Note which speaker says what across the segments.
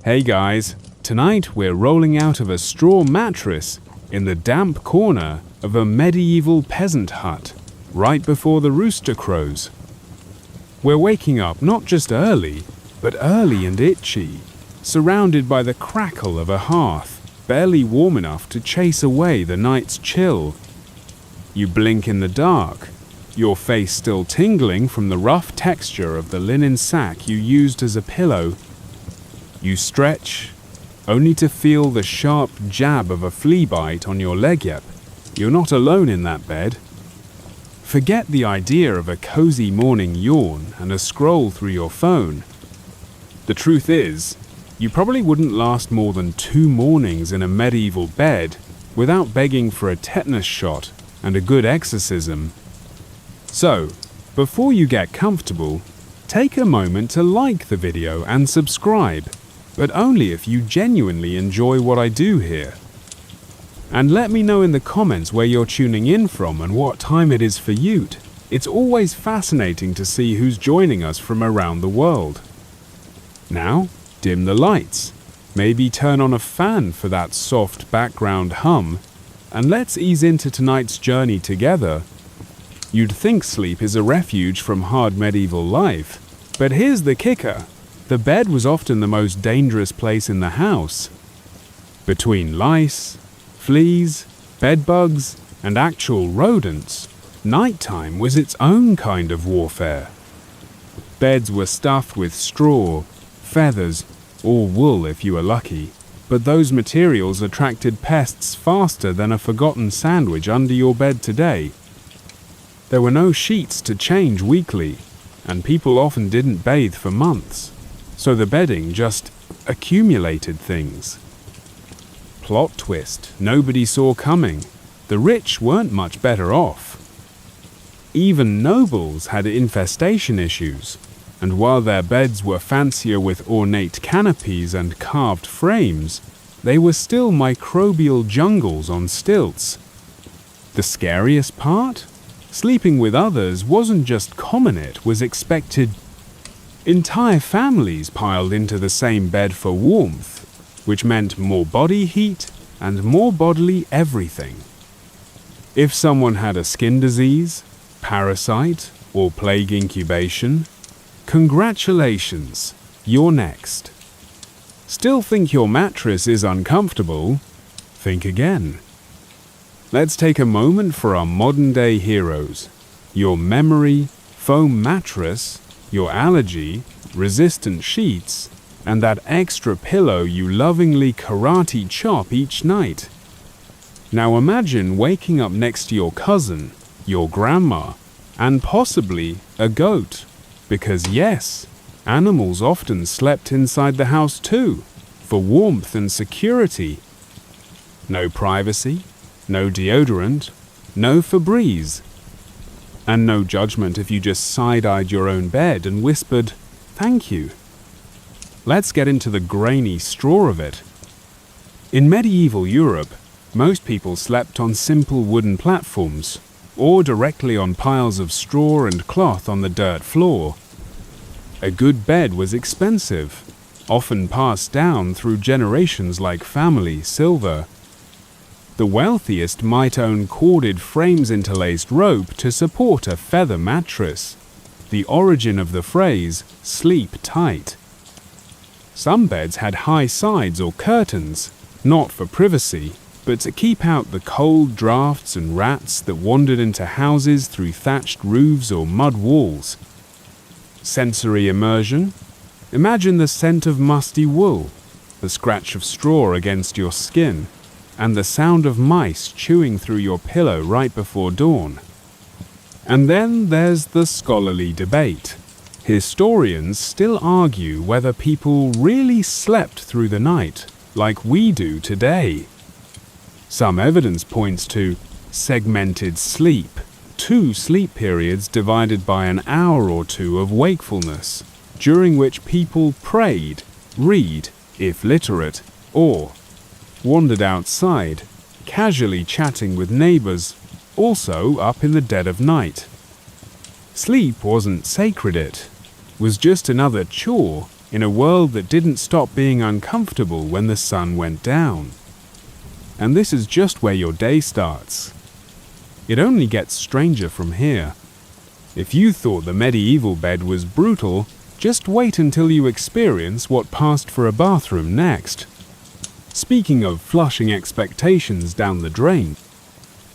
Speaker 1: Hey guys, tonight we're rolling out of a straw mattress in the damp corner of a medieval peasant hut, right before the rooster crows. We're waking up not just early, but early and itchy, surrounded by the crackle of a hearth, barely warm enough to chase away the night's chill. You blink in the dark, your face still tingling from the rough texture of the linen sack you used as a pillow. You stretch, only to feel the sharp jab of a flea bite on your leg. Yep, you're not alone in that bed. Forget the idea of a cozy morning yawn and a scroll through your phone. The truth is, you probably wouldn't last more than 2 mornings in a medieval bed without begging for a tetanus shot and a good exorcism. So, before you get comfortable, take a moment to like the video and subscribe, but only if you genuinely enjoy what I do here. And let me know in the comments where you're tuning in from and what time it is for you. It's always fascinating to see who's joining us from around the world. Now, dim the lights, maybe turn on a fan for that soft background hum, and let's ease into tonight's journey together. You'd think sleep is a refuge from hard medieval life, but here's the kicker. The bed was often the most dangerous place in the house. Between lice, fleas, bedbugs, and actual rodents, nighttime was its own kind of warfare. Beds were stuffed with straw, feathers, or wool if you were lucky, but those materials attracted pests faster than a forgotten sandwich under your bed today. There were no sheets to change weekly, and people often didn't bathe for months, so the bedding just accumulated things. Plot twist nobody saw coming. The rich weren't much better off. Even nobles had infestation issues, and while their beds were fancier with ornate canopies and carved frames, they were still microbial jungles on stilts. The scariest part? Sleeping with others wasn't just common, it was expected. Entire families piled into the same bed for warmth, which meant more body heat and more bodily everything. If someone had a skin disease, parasite, or plague incubation, congratulations, you're next. Still think your mattress is uncomfortable? Think again. Let's take a moment for our modern-day heroes. Your memory, foam mattress, your allergy-resistant sheets, and that extra pillow you lovingly karate chop each night. Now imagine waking up next to your cousin, your grandma, and possibly a goat. Because yes, animals often slept inside the house too, for warmth and security. No privacy, no deodorant, no Febreze. And no judgment if you just side-eyed your own bed and whispered, "Thank you." Let's get into the grainy straw of it. In medieval Europe, most people slept on simple wooden platforms, or directly on piles of straw and cloth on the dirt floor. A good bed was expensive, often passed down through generations like family silver. The wealthiest might own corded frames interlaced rope to support a feather mattress, the origin of the phrase, "sleep tight." Some beds had high sides or curtains, not for privacy, but to keep out the cold drafts and rats that wandered into houses through thatched roofs or mud walls. Sensory immersion? Imagine the scent of musty wool, the scratch of straw against your skin, and the sound of mice chewing through your pillow right before dawn. And then there's the scholarly debate. Historians still argue whether people really slept through the night, like we do today. Some evidence points to segmented sleep, 2 sleep periods divided by an hour or 2 of wakefulness, during which people prayed, read, if literate, or wandered outside, casually chatting with neighbors, also up in the dead of night. Sleep wasn't sacred, it was just another chore, in a world that didn't stop being uncomfortable when the sun went down. And this is just where your day starts. It only gets stranger from here. If you thought the medieval bed was brutal, just wait until you experience what passed for a bathroom next. Speaking of flushing expectations down the drain.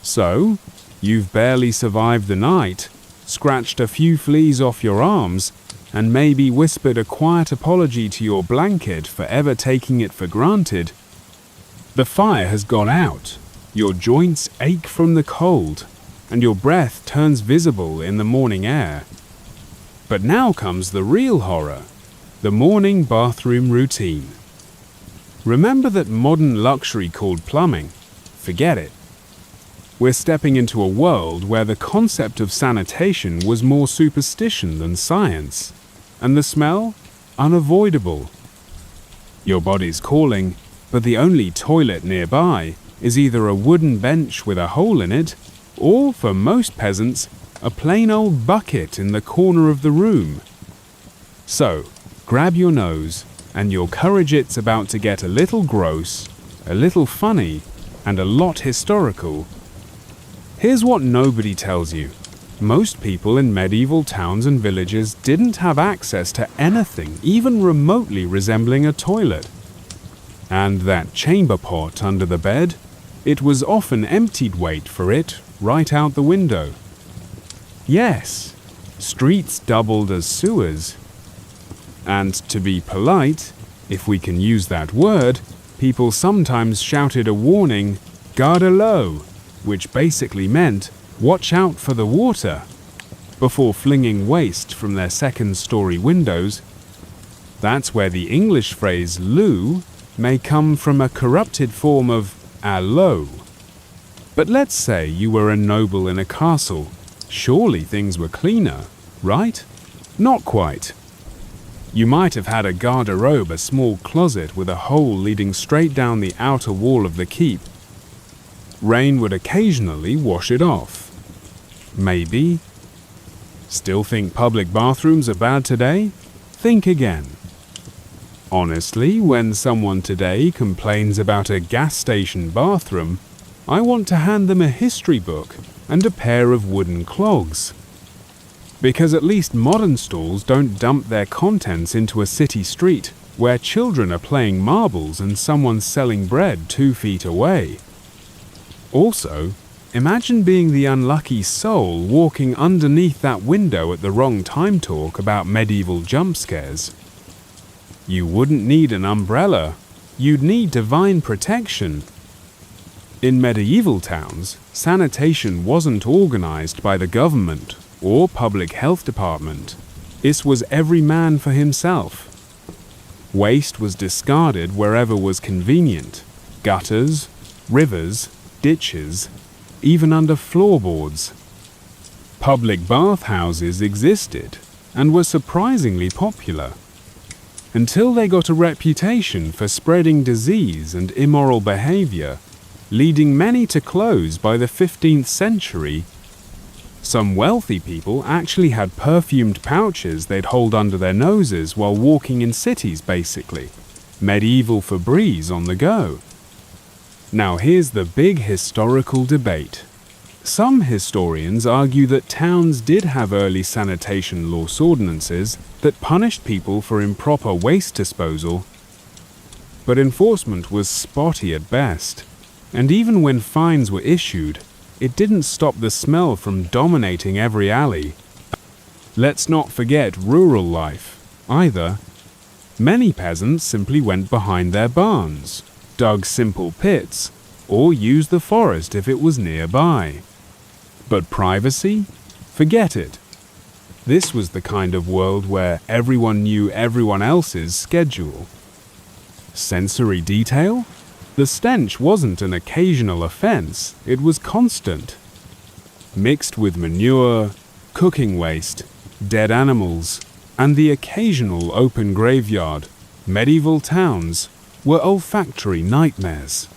Speaker 1: So, you've barely survived the night, scratched a few fleas off your arms, and maybe whispered a quiet apology to your blanket for ever taking it for granted. The fire has gone out, your joints ache from the cold, and your breath turns visible in the morning air. But now comes the real horror, the morning bathroom routine. Remember that modern luxury called plumbing? Forget it. We're stepping into a world where the concept of sanitation was more superstition than science, and the smell? Unavoidable. Your body's calling, but the only toilet nearby is either a wooden bench with a hole in it, or, for most peasants, a plain old bucket in the corner of the room. So, grab your nose, and your courage it's about to get a little gross, a little funny, and a lot historical. Here's what nobody tells you. Most people in medieval towns and villages didn't have access to anything even remotely resembling a toilet. And that chamber pot under the bed, it was often emptied weight for it right out the window. Yes, streets doubled as sewers. And to be polite, if we can use that word, people sometimes shouted a warning, "Garde l'eau," which basically meant, "Watch out for the water," before flinging waste from their second-story windows. That's where the English phrase loo may come from a corrupted form of allo. But let's say you were a noble in a castle. Surely things were cleaner, right? Not quite. You might have had a garderobe, a small closet with a hole leading straight down the outer wall of the keep. Rain would occasionally wash it off. Maybe. Still think public bathrooms are bad today? Think again. Honestly, when someone today complains about a gas station bathroom, I want to hand them a history book and a pair of wooden clogs. Because at least modern stalls don't dump their contents into a city street where children are playing marbles and someone's selling bread 2 feet away. Also, imagine being the unlucky soul walking underneath that window at the wrong time talk about medieval jump scares. You wouldn't need an umbrella. You'd need divine protection. In medieval towns, sanitation wasn't organized by the government or public health department. This was every man for himself. Waste was discarded wherever was convenient. Gutters, rivers, ditches, even under floorboards. Public bathhouses existed and were surprisingly popular, until they got a reputation for spreading disease and immoral behavior, leading many to close by the 15th century. Some wealthy people actually had perfumed pouches they'd hold under their noses while walking in cities, basically. Medieval Febreze on the go. Now here's the big historical debate. Some historians argue that towns did have early sanitation law ordinances that punished people for improper waste disposal, but enforcement was spotty at best, and even when fines were issued, it didn't stop the smell from dominating every alley. Let's not forget rural life, either. Many peasants simply went behind their barns, dug simple pits, or used the forest if it was nearby. But privacy? Forget it. This was the kind of world where everyone knew everyone else's schedule. Sensory detail? The stench wasn't an occasional offense, it was constant. Mixed with manure, cooking waste, dead animals, and the occasional open graveyard, medieval towns were olfactory nightmares.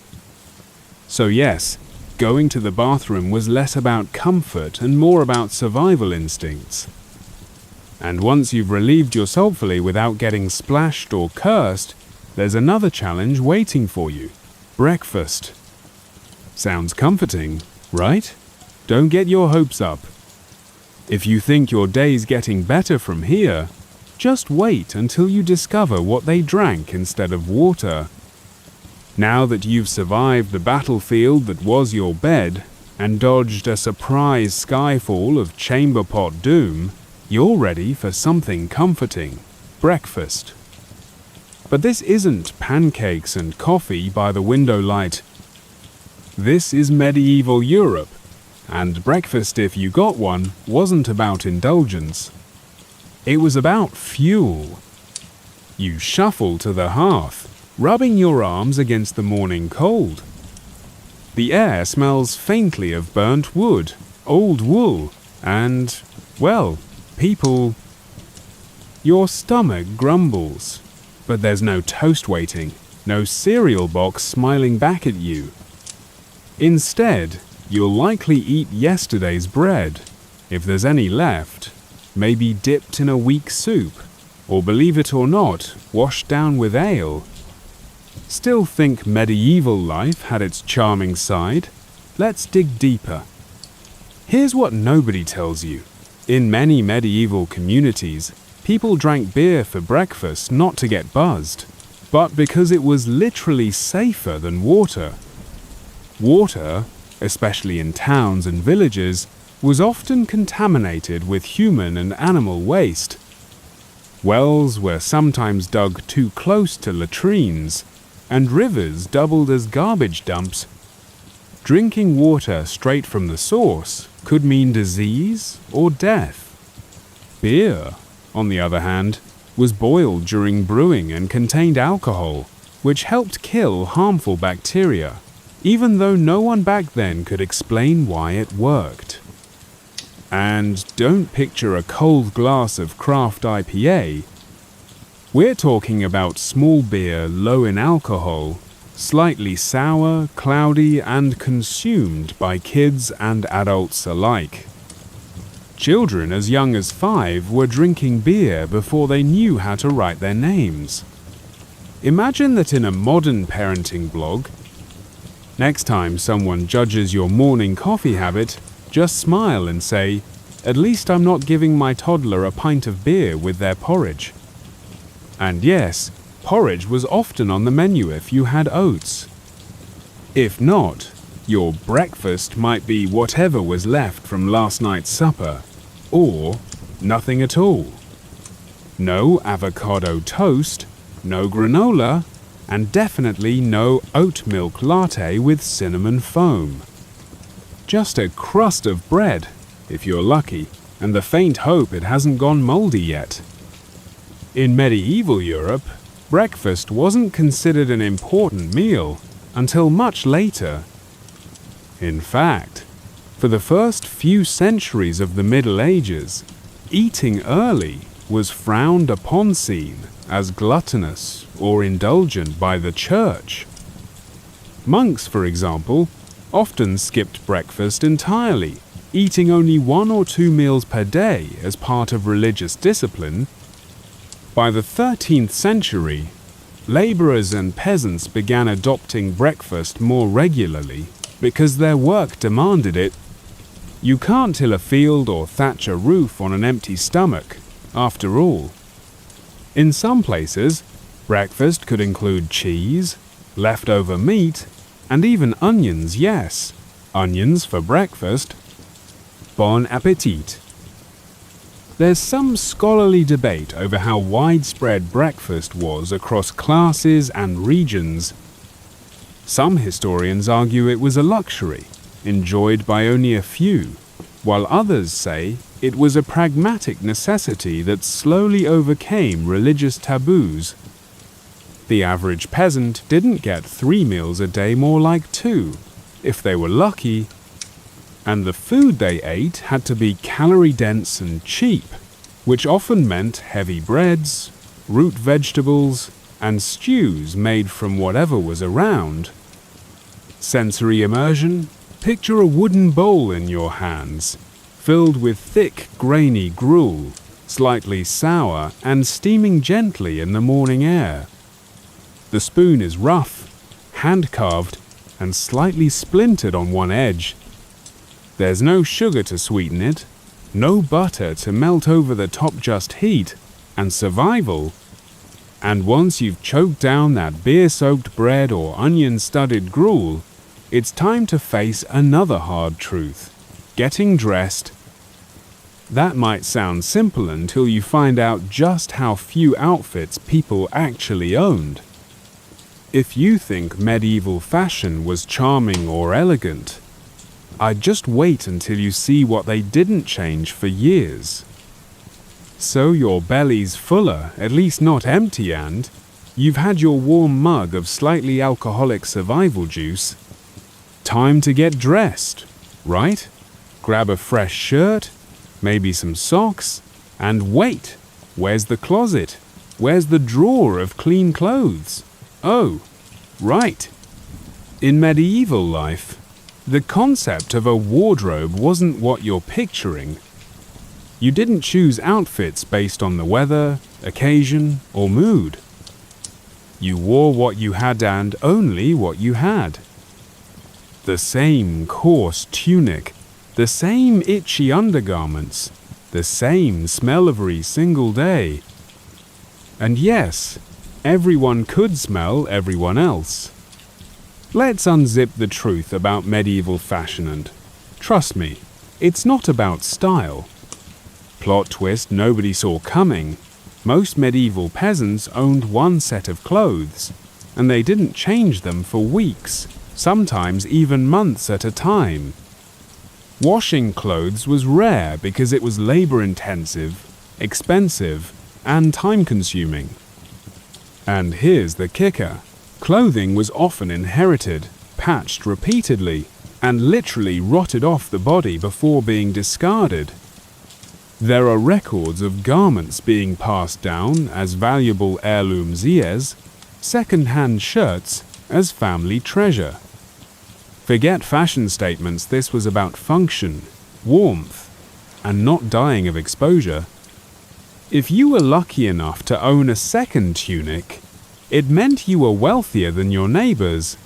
Speaker 1: So yes, going to the bathroom was less about comfort and more about survival instincts. And once you've relieved your sulphily without getting splashed or cursed, there's another challenge waiting for you: breakfast. Sounds comforting, right? Don't get your hopes up. If you think your day's getting better from here, just wait until you discover what they drank instead of water. Now that you've survived the battlefield that was your bed and dodged a surprise skyfall of chamber pot doom, you're ready for something comforting: breakfast. But this isn't pancakes and coffee by the window light. This is medieval Europe, and breakfast, if you got one, wasn't about indulgence. It was about fuel. You shuffle to the hearth, rubbing your arms against the morning cold. The air smells faintly of burnt wood, old wool, and, well, people. Your stomach grumbles, but there's no toast waiting, no cereal box smiling back at you. Instead, you'll likely eat yesterday's bread, if there's any left, maybe dipped in a weak soup, or believe it or not, washed down with ale. Still think medieval life had its charming side? Let's dig deeper. Here's what nobody tells you. In many medieval communities, people drank beer for breakfast not to get buzzed, but because it was literally safer than water. Water, especially in towns and villages, was often contaminated with human and animal waste. Wells were sometimes dug too close to latrines, and rivers doubled as garbage dumps. Drinking water straight from the source could mean disease or death. Beer, on the other hand, was boiled during brewing and contained alcohol, which helped kill harmful bacteria, even though no one back then could explain why it worked. And don't picture a cold glass of craft IPA. We're talking about small beer low in alcohol, slightly sour, cloudy, and consumed by kids and adults alike. Children as young as 5 were drinking beer before they knew how to write their names. Imagine that in a modern parenting blog. Next time someone judges your morning coffee habit, just smile and say, "At least I'm not giving my toddler a pint of beer with their porridge." And yes, porridge was often on the menu if you had oats. If not, your breakfast might be whatever was left from last night's supper, or nothing at all. No avocado toast, no granola, and definitely no oat milk latte with cinnamon foam. Just a crust of bread, if you're lucky, and the faint hope it hasn't gone moldy yet. In medieval Europe, breakfast wasn't considered an important meal until much later. In fact, for the first few centuries of the Middle Ages, eating early was frowned upon, seen as gluttonous or indulgent by the church. Monks, for example, often skipped breakfast entirely, eating only 1 or 2 meals per day as part of religious discipline. By the 13th century, laborers and peasants began adopting breakfast more regularly because their work demanded it. You can't till a field or thatch a roof on an empty stomach, after all. In some places, breakfast could include cheese, leftover meat, and even onions, yes, onions for breakfast. Bon appetit. There's some scholarly debate over how widespread breakfast was across classes and regions. Some historians argue it was a luxury, enjoyed by only a few, while others say it was a pragmatic necessity that slowly overcame religious taboos. The average peasant didn't get 3 meals a day, more like 2, if they were lucky, and the food they ate had to be calorie-dense and cheap, which often meant heavy breads, root vegetables, and stews made from whatever was around. Sensory immersion? Picture a wooden bowl in your hands, filled with thick, grainy gruel, slightly sour and steaming gently in the morning air. The spoon is rough, hand-carved, and slightly splintered on one edge. There's no sugar to sweeten it, no butter to melt over the top just heat, and survival. And once you've choked down that beer-soaked bread or onion-studded gruel, it's time to face another hard truth: getting dressed. That might sound simple until you find out just how few outfits people actually owned. If you think medieval fashion was charming or elegant, I'd just wait until you see what they didn't change for years. So your belly's fuller, at least not empty, and you've had your warm mug of slightly alcoholic survival juice. Time to get dressed, right? Grab a fresh shirt, maybe some socks, and wait, where's the closet? Where's the drawer of clean clothes? Oh, right. In medieval life, the concept of a wardrobe wasn't what you're picturing. You didn't choose outfits based on the weather, occasion, or mood. You wore what you had and only what you had. The same coarse tunic, the same itchy undergarments, the same smell every single day. And yes, everyone could smell everyone else. Let's unzip the truth about medieval fashion, and trust me, it's not about style. Plot twist nobody saw coming. Most medieval peasants owned one set of clothes, and they didn't change them for weeks, sometimes even months at a time. Washing clothes was rare because it was labor-intensive, expensive, and time-consuming. And here's the kicker. Clothing was often inherited, patched repeatedly, and literally rotted off the body before being discarded. There are records of garments being passed down as valuable heirloom ziers, second-hand shirts as family treasure. Forget fashion statements, this was about function, warmth, and not dying of exposure. If you were lucky enough to own a second tunic, it meant you were wealthier than your neighbors.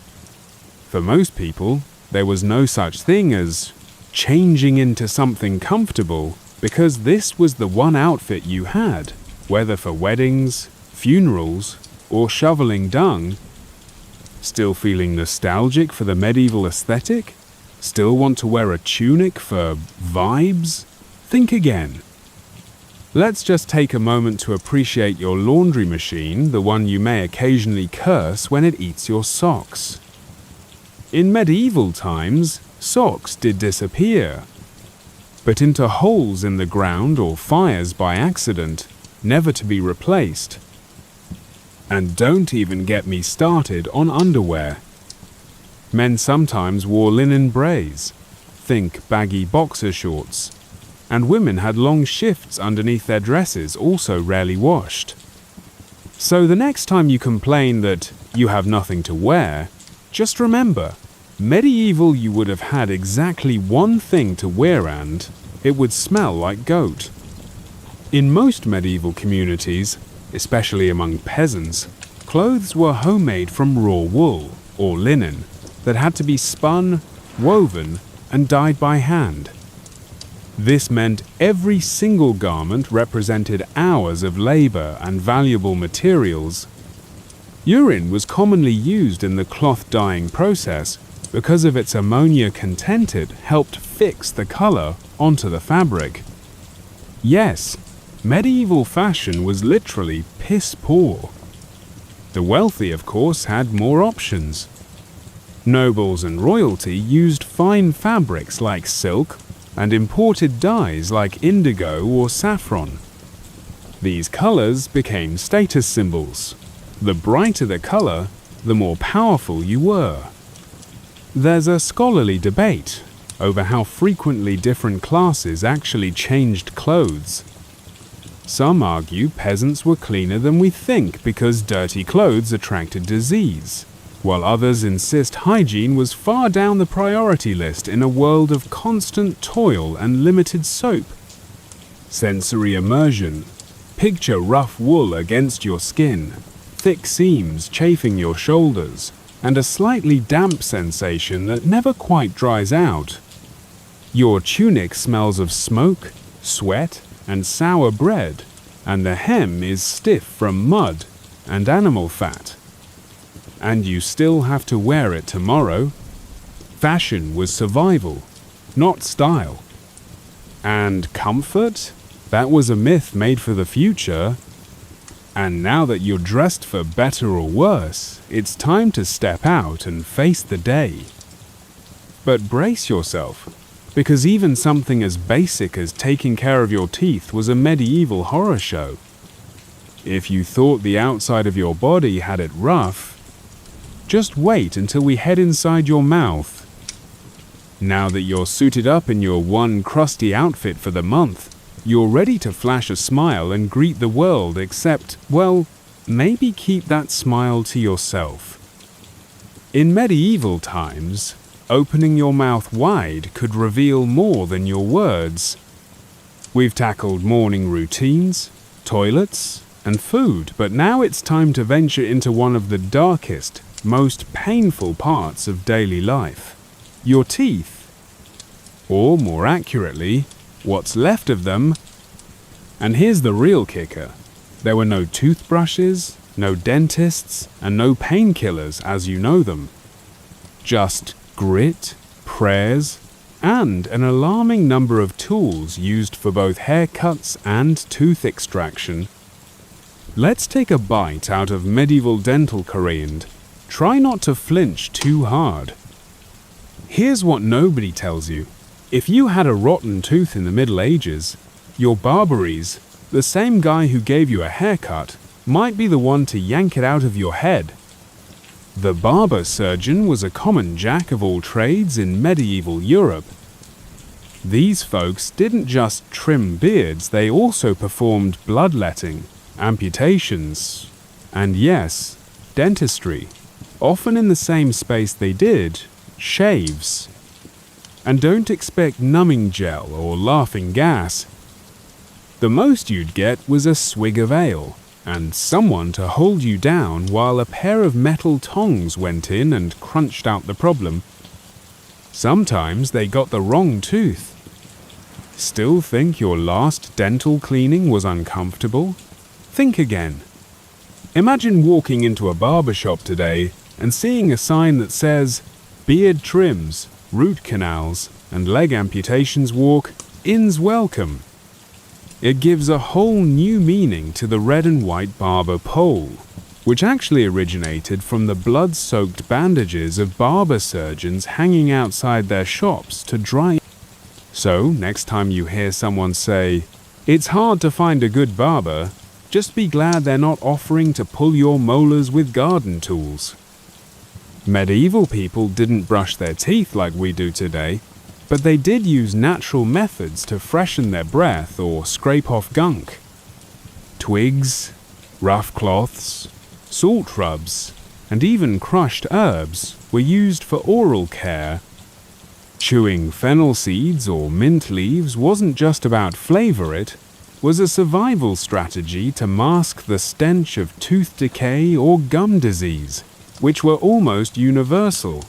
Speaker 1: For most people, there was no such thing as changing into something comfortable, because this was the one outfit you had, whether for weddings, funerals, or shoveling dung. Still feeling nostalgic for the medieval aesthetic? Still want to wear a tunic for vibes? Think again. Let's just take a moment to appreciate your laundry machine, the one you may occasionally curse when it eats your socks. In medieval times, socks did disappear, but into holes in the ground or fires by accident, never to be replaced. And don't even get me started on underwear. Men sometimes wore linen braids, think baggy boxer shorts, and women had long shifts underneath their dresses, also rarely washed. So the next time you complain that you have nothing to wear, just remember, medieval you would have had exactly one thing to wear and it would smell like goat. In most medieval communities, especially among peasants, clothes were homemade from raw wool, or linen, that had to be spun, woven, and dyed by hand. This meant every single garment represented hours of labor and valuable materials. Urine was commonly used in the cloth dyeing process because of its ammonia content. It helped fix the color onto the fabric. Yes, medieval fashion was literally piss poor. The wealthy, of course, had more options. Nobles and royalty used fine fabrics like silk and imported dyes like indigo or saffron. These colors became status symbols. The brighter the color, the more powerful you were. There's a scholarly debate over how frequently different classes actually changed clothes. Some argue peasants were cleaner than we think because dirty clothes attracted disease, while others insist hygiene was far down the priority list in a world of constant toil and limited soap. Sensory immersion. Picture rough wool against your skin, thick seams chafing your shoulders, and a slightly damp sensation that never quite dries out. Your tunic smells of smoke, sweat, and sour bread, and the hem is stiff from mud and animal fat. And you still have to wear it tomorrow. Fashion was survival, not style. And comfort? That was a myth made for the future. And now that you're dressed for better or worse, it's time to step out and face the day. But brace yourself, because even something as basic as taking care of your teeth was a medieval horror show. If you thought the outside of your body had it rough, just wait until we head inside your mouth. Now that you're suited up in your one crusty outfit for the month, you're ready to flash a smile and greet the world, except, well, maybe keep that smile to yourself. In medieval times, opening your mouth wide could reveal more than your words. We've tackled morning routines, toilets, and food, but now it's time to venture into one of the darkest, most painful parts of daily life. Your teeth. Or more accurately, what's left of them. And here's the real kicker. There were no toothbrushes, no dentists, and no painkillers as you know them. Just grit, prayers, and an alarming number of tools used for both haircuts and tooth extraction. Let's take a bite out of medieval dental curry and try not to flinch too hard. Here's what nobody tells you. If you had a rotten tooth in the Middle Ages, your barbaries, the same guy who gave you a haircut, might be the one to yank it out of your head. The barber surgeon was a common jack of all trades in medieval Europe. These folks didn't just trim beards, they also performed bloodletting, amputations, and yes, dentistry. Often in the same space they did, shaves. And don't expect numbing gel or laughing gas. The most you'd get was a swig of ale, and someone to hold you down while a pair of metal tongs went in and crunched out the problem. Sometimes they got the wrong tooth. Still think your last dental cleaning was uncomfortable? Think again. Imagine walking into a barber shop today and seeing a sign that says, "Beard trims, root canals, and leg amputations walk, in's welcome." It gives a whole new meaning to the red and white barber pole, which actually originated from the blood-soaked bandages of barber surgeons hanging outside their shops to dry. So, next time you hear someone say, "It's hard to find a good barber," just be glad they're not offering to pull your molars with garden tools. Medieval people didn't brush their teeth like we do today, but they did use natural methods to freshen their breath or scrape off gunk. Twigs, rough cloths, salt rubs, and even crushed herbs were used for oral care. Chewing fennel seeds or mint leaves wasn't just about flavor, it was a survival strategy to mask the stench of tooth decay or gum disease, which were almost universal.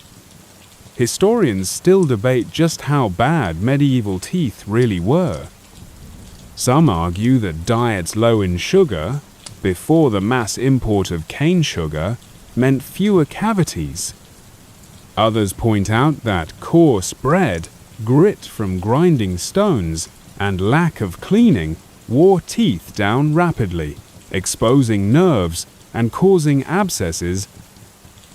Speaker 1: Historians still debate just how bad medieval teeth really were. Some argue that diets low in sugar, before the mass import of cane sugar, meant fewer cavities. Others point out that coarse bread, grit from grinding stones, and lack of cleaning wore teeth down rapidly, exposing nerves and causing abscesses.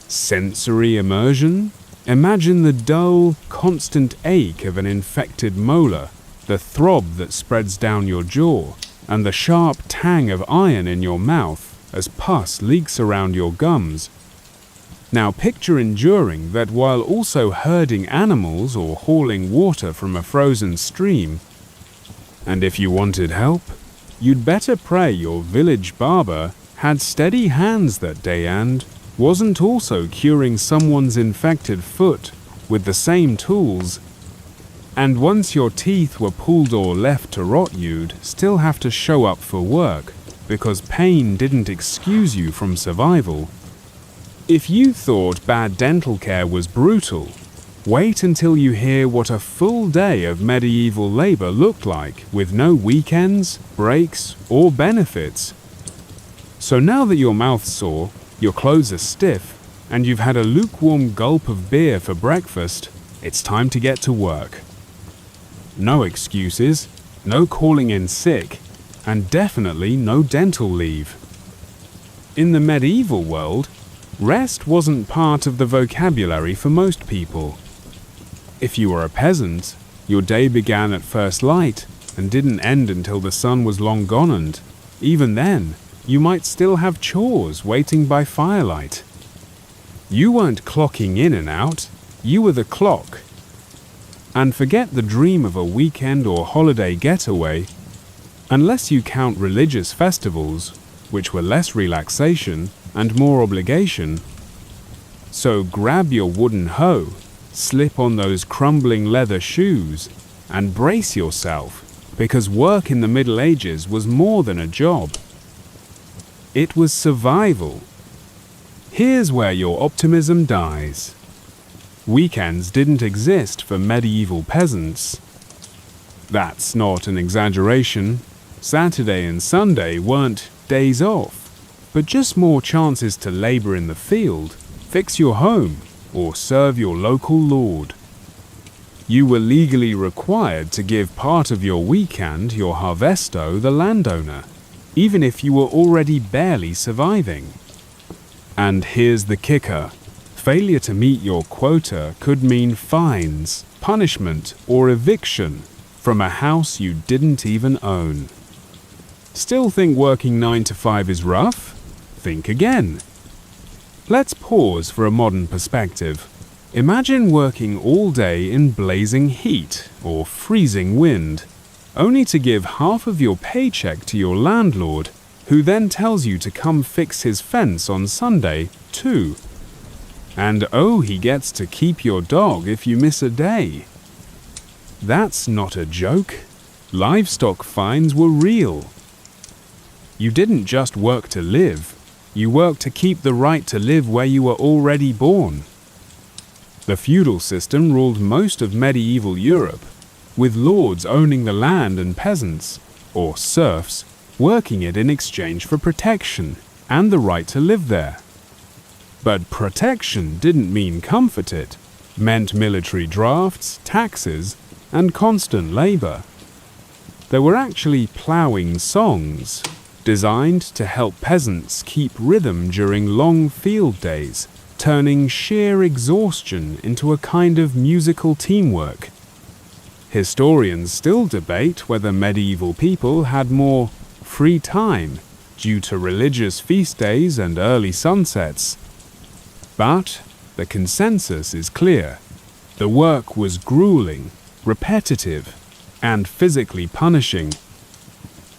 Speaker 1: Sensory immersion? Imagine the dull, constant ache of an infected molar, the throb that spreads down your jaw, and the sharp tang of iron in your mouth as pus leaks around your gums. Now picture enduring that while also herding animals or hauling water from a frozen stream. And if you wanted help, you'd better pray your village barber had steady hands that day and wasn't also curing someone's infected foot with the same tools. And once your teeth were pulled or left to rot, you'd still have to show up for work, because pain didn't excuse you from survival. If you thought bad dental care was brutal, wait until you hear what a full day of medieval labor looked like, with no weekends, breaks, or benefits. So now that your mouth's sore, your clothes are stiff, and you've had a lukewarm gulp of beer for breakfast, it's time to get to work. No excuses, no calling in sick, and definitely no dental leave. In the medieval world, rest wasn't part of the vocabulary for most people. If you were a peasant, your day began at first light and didn't end until the sun was long gone, and even then, you might still have chores waiting by firelight. You weren't clocking in and out, you were the clock. And forget the dream of a weekend or holiday getaway, unless you count religious festivals, which were less relaxation and more obligation. So grab your wooden hoe, slip on those crumbling leather shoes, and brace yourself, because work in the Middle Ages was more than a job. It was survival. Here's where your optimism dies. Weekends didn't exist for medieval peasants. That's not an exaggeration. Saturday and Sunday weren't days off, but just more chances to labor in the field, fix your home, or serve your local lord. You were legally required to give part of your weekend, your harvesto, the landowner, even if you were already barely surviving. And here's the kicker. Failure to meet your quota could mean fines, punishment, or eviction from a house you didn't even own. Still think working 9 to 5 is rough? Think again. Let's pause for a modern perspective. Imagine working all day in blazing heat or freezing wind, only to give half of your paycheck to your landlord, who then tells you to come fix his fence on Sunday, too. And oh, he gets to keep your dog if you miss a day. That's not a joke. Livestock fines were real. You didn't just work to live. You worked to keep the right to live where you were already born. The feudal system ruled most of medieval Europe, with lords owning the land and peasants, or serfs, working it in exchange for protection and the right to live there. But protection didn't mean comfort, it meant military drafts, taxes, and constant labor. There were actually ploughing songs, designed to help peasants keep rhythm during long field days, turning sheer exhaustion into a kind of musical teamwork. Historians still debate whether medieval people had more free time due to religious feast days and early sunsets. But the consensus is clear. The work was grueling, repetitive, and physically punishing.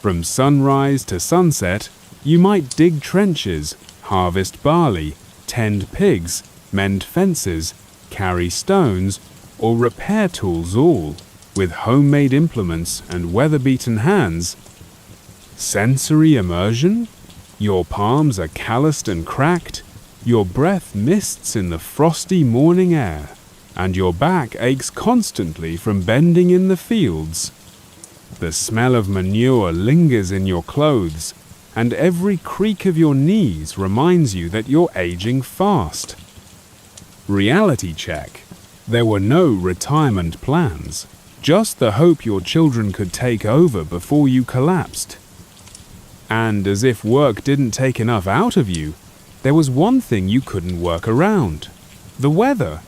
Speaker 1: From sunrise to sunset, you might dig trenches, harvest barley, tend pigs, mend fences, carry stones, or repair tools, all with homemade implements and weather-beaten hands. Sensory immersion? Your palms are calloused and cracked, your breath mists in the frosty morning air, and your back aches constantly from bending in the fields. The smell of manure lingers in your clothes, and every creak of your knees reminds you that you're aging fast. Reality check. There were no retirement plans, just the hope your children could take over before you collapsed. And as if work didn't take enough out of you, there was one thing you couldn't work around: the weather.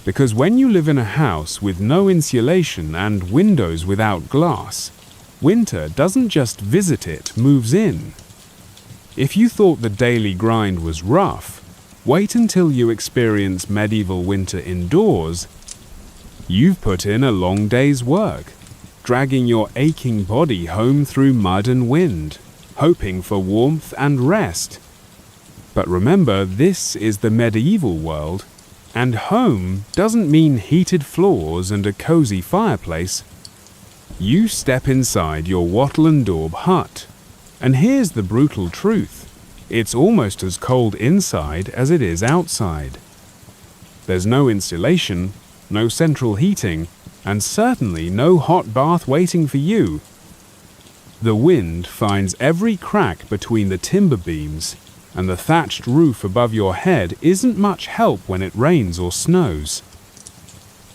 Speaker 1: Because when you live in a house with no insulation and windows without glass, winter doesn't just visit, it moves in. If you thought the daily grind was rough, wait until you experience medieval winter indoors. You've put in a long day's work, dragging your aching body home through mud and wind, hoping for warmth and rest. But remember, this is the medieval world. And home doesn't mean heated floors and a cozy fireplace. You step inside your wattle and daub hut, and here's the brutal truth. It's almost as cold inside as it is outside. There's no insulation, no central heating, and certainly no hot bath waiting for you. The wind finds every crack between the timber beams, and the thatched roof above your head isn't much help when it rains or snows.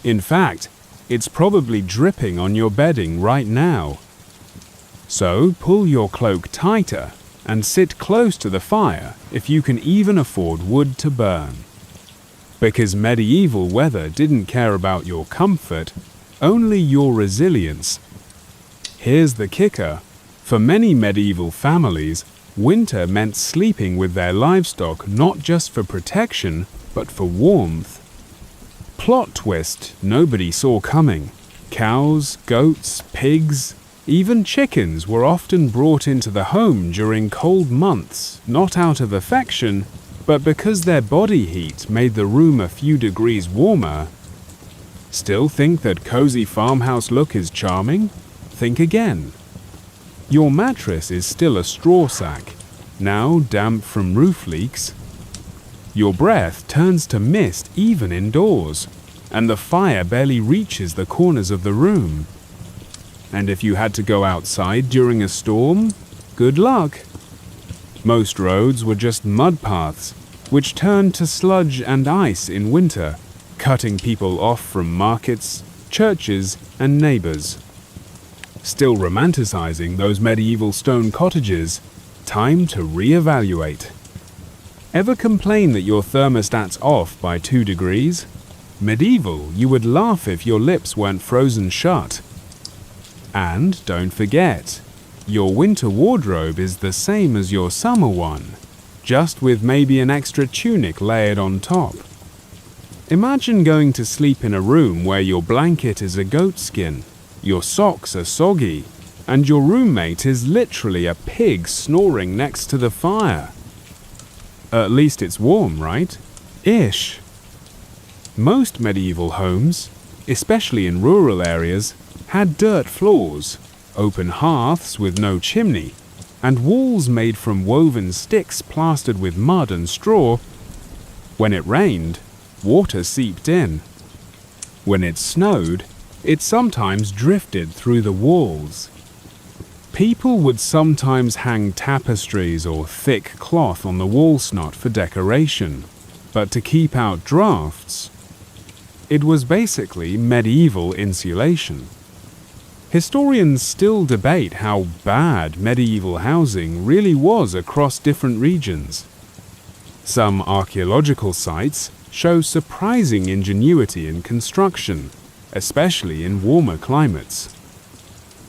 Speaker 1: In fact, it's probably dripping on your bedding right now. So pull your cloak tighter and sit close to the fire if you can even afford wood to burn. Because medieval weather didn't care about your comfort, only your resilience. Here's the kicker. For many medieval families, winter meant sleeping with their livestock not just for protection, but for warmth. Plot twist nobody saw coming. Cows, goats, pigs, even chickens were often brought into the home during cold months, not out of affection, but because their body heat made the room a few degrees warmer. Still think that cozy farmhouse look is charming? Think again. Your mattress is still a straw sack, now damp from roof leaks. Your breath turns to mist even indoors, and the fire barely reaches the corners of the room. And if you had to go outside during a storm, good luck. Most roads were just mud paths, which turned to sludge and ice in winter, cutting people off from markets, churches, and neighbors. Still romanticizing those medieval stone cottages, time to reevaluate. Ever complain that your thermostat's off by 2 degrees? Medieval, you would laugh if your lips weren't frozen shut. And don't forget, your winter wardrobe is the same as your summer one, just with maybe an extra tunic layered on top. Imagine going to sleep in a room where your blanket is a goat skin, your socks are soggy, and your roommate is literally a pig snoring next to the fire. At least it's warm, right? Ish. Most medieval homes, especially in rural areas, had dirt floors, open hearths with no chimney, and walls made from woven sticks plastered with mud and straw. When it rained, water seeped in. When it snowed, it sometimes drifted through the walls. People would sometimes hang tapestries or thick cloth on the wall snot for decoration, but to keep out drafts. It was basically medieval insulation. Historians still debate how bad medieval housing really was across different regions. Some archaeological sites show surprising ingenuity in construction, especially in warmer climates.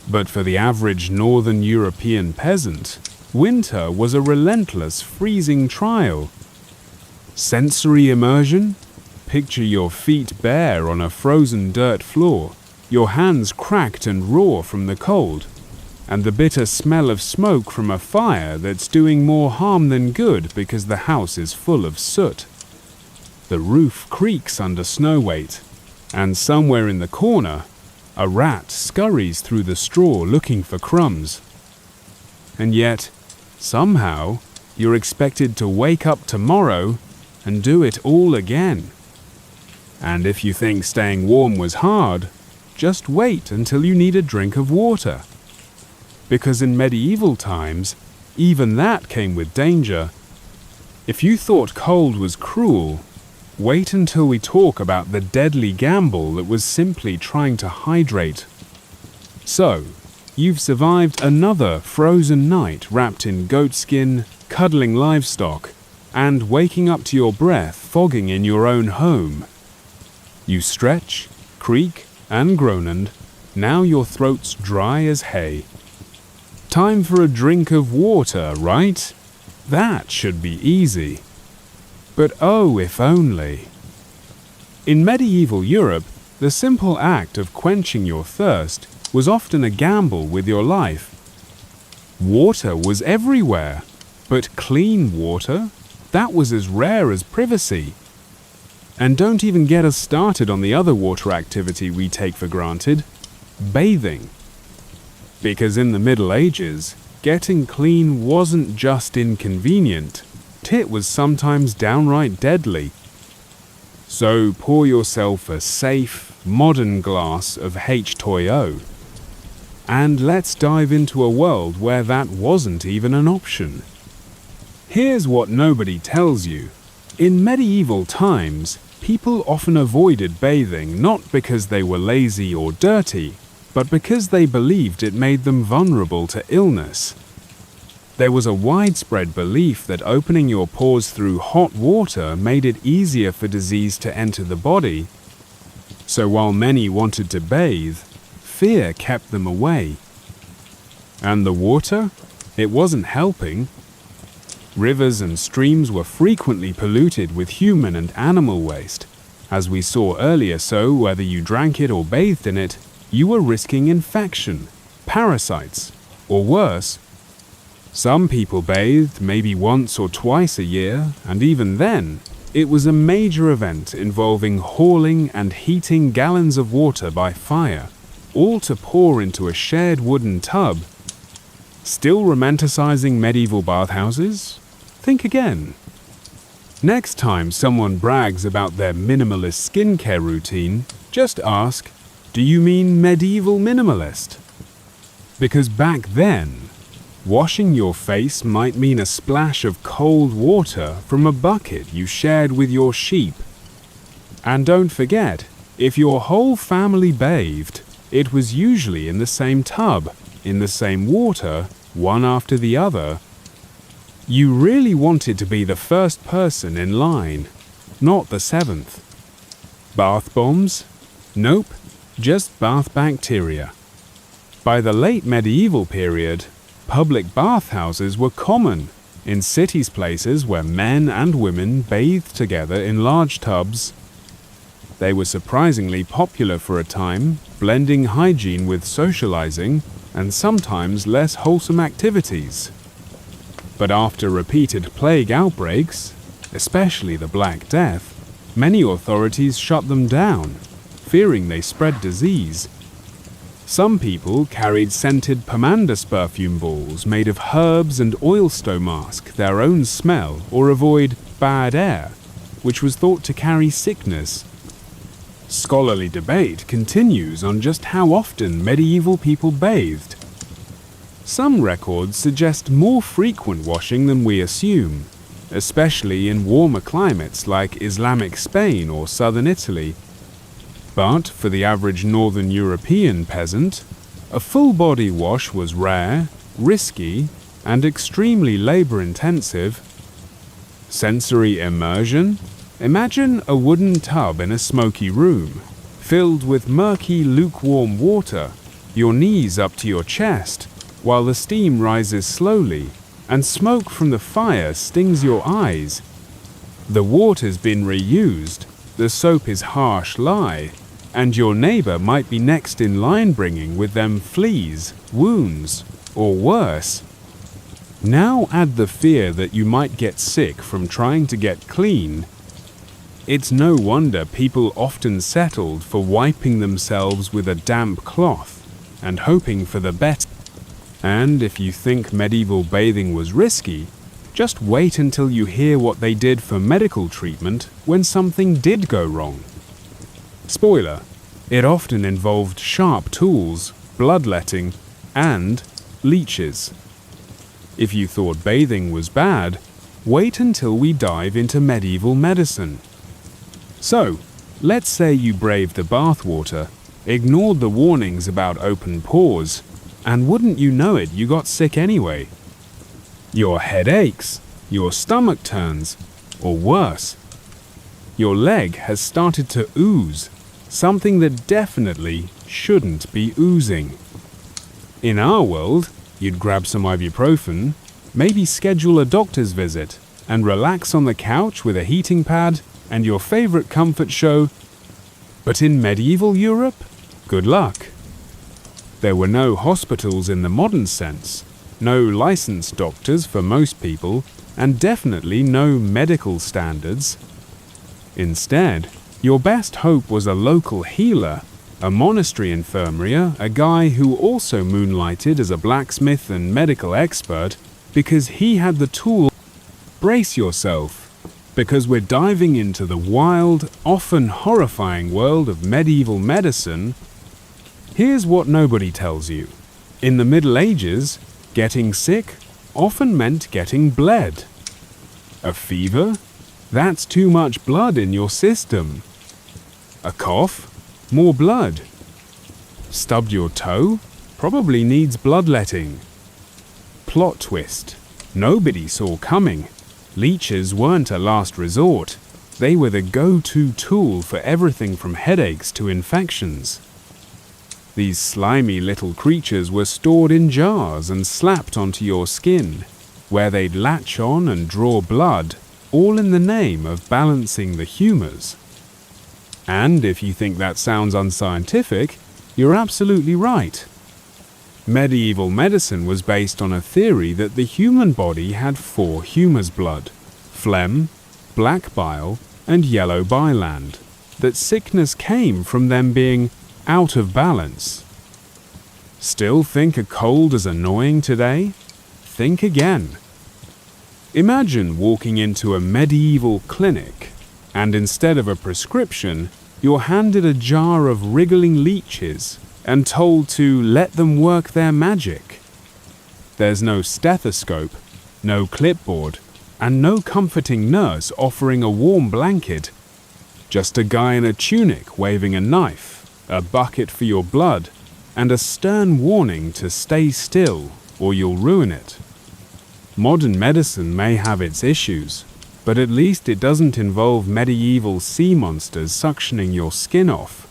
Speaker 1: But for the average Northern European peasant, winter was a relentless, freezing trial. Sensory immersion? Picture your feet bare on a frozen dirt floor, your hands cracked and raw from the cold, and the bitter smell of smoke from a fire that's doing more harm than good because the house is full of soot. The roof creaks under snow weight, and somewhere in the corner, a rat scurries through the straw looking for crumbs. And yet, somehow, you're expected to wake up tomorrow and do it all again. And if you think staying warm was hard, just wait until you need a drink of water. Because in medieval times, even that came with danger. If you thought cold was cruel, wait until we talk about the deadly gamble that was simply trying to hydrate. So, you've survived another frozen night wrapped in goatskin, cuddling livestock, and waking up to your breath fogging in your own home. You stretch, creak, and groan, and now your throat's dry as hay. Time for a drink of water, right? That should be easy. But oh, if only. In medieval Europe, the simple act of quenching your thirst was often a gamble with your life. Water was everywhere, but clean water? That was as rare as privacy. And don't even get us started on the other water activity we take for granted, bathing. Because in the Middle Ages, getting clean wasn't just inconvenient, it was sometimes downright deadly. So pour yourself a safe, modern glass of H2O. And let's dive into a world where that wasn't even an option. Here's what nobody tells you. In medieval times, people often avoided bathing not because they were lazy or dirty, but because they believed it made them vulnerable to illness. There was a widespread belief that opening your pores through hot water made it easier for disease to enter the body. So while many wanted to bathe, fear kept them away. And the water? It wasn't helping. Rivers and streams were frequently polluted with human and animal waste. As we saw earlier, so whether you drank it or bathed in it, you were risking infection, parasites, or worse. Some people bathed maybe once or twice a year, and even then, it was a major event involving hauling and heating gallons of water by fire, all to pour into a shared wooden tub. Still romanticizing medieval bathhouses? Think again. Next time someone brags about their minimalist skincare routine, just ask, do you mean medieval minimalist? Because back then, washing your face might mean a splash of cold water from a bucket you shared with your sheep. And don't forget, if your whole family bathed, it was usually in the same tub, in the same water, one after the other. You really wanted to be the first person in line, not the seventh. Bath bombs? Nope, just bath bacteria. By the late medieval period, public bathhouses were common in cities, places where men and women bathed together in large tubs. They were surprisingly popular for a time, blending hygiene with socializing and sometimes less wholesome activities. But after repeated plague outbreaks, especially the Black Death, many authorities shut them down, fearing they spread disease. Some people carried scented pomander perfume balls made of herbs and oils to mask their own smell or avoid bad air, which was thought to carry sickness. Scholarly debate continues on just how often medieval people bathed. Some records suggest more frequent washing than we assume, especially in warmer climates like Islamic Spain or southern Italy. But for the average Northern European peasant, a full-body wash was rare, risky, and extremely labor-intensive. Sensory immersion? Imagine a wooden tub in a smoky room, filled with murky, lukewarm water, your knees up to your chest, while the steam rises slowly, and smoke from the fire stings your eyes. The water's been reused, the soap is harsh lye, and your neighbor might be next in line bringing with them fleas, wounds, or worse. Now add the fear that you might get sick from trying to get clean. It's no wonder people often settled for wiping themselves with a damp cloth and hoping for the best. And if you think medieval bathing was risky, just wait until you hear what they did for medical treatment when something did go wrong. Spoiler, it often involved sharp tools, bloodletting, and leeches. If you thought bathing was bad, wait until we dive into medieval medicine. So, let's say you braved the bathwater, ignored the warnings about open pores, and wouldn't you know it, you got sick anyway. Your head aches, your stomach turns, or worse, your leg has started to ooze, something that definitely shouldn't be oozing. In our world, you'd grab some ibuprofen, maybe schedule a doctor's visit, and relax on the couch with a heating pad and your favorite comfort show. But in medieval Europe, good luck. There were no hospitals in the modern sense, no licensed doctors for most people, and definitely no medical standards. Instead, your best hope was a local healer, a monastery infirmary, a guy who also moonlighted as a blacksmith and medical expert because he had the tool. Brace yourself, because we're diving into the wild, often horrifying world of medieval medicine. Here's what nobody tells you. In the Middle Ages, getting sick often meant getting bled. A fever? That's too much blood in your system. A cough? More blood. Stubbed your toe? Probably needs bloodletting. Plot twist. Nobody saw coming. Leeches weren't a last resort. They were the go-to tool for everything from headaches to infections. These slimy little creatures were stored in jars and slapped onto your skin, where they'd latch on and draw blood, all in the name of balancing the humours. And if you think that sounds unscientific, you're absolutely right. Medieval medicine was based on a theory that the human body had 4 humours: blood, phlegm, black bile, and yellow biland, that sickness came from them being out of balance. Still think a cold is annoying today? Think again. Imagine walking into a medieval clinic, and instead of a prescription, you're handed a jar of wriggling leeches and told to let them work their magic. There's no stethoscope, no clipboard, and no comforting nurse offering a warm blanket. Just a guy in a tunic waving a knife, a bucket for your blood, and a stern warning to stay still or you'll ruin it. Modern medicine may have its issues, but at least it doesn't involve medieval sea monsters suctioning your skin off.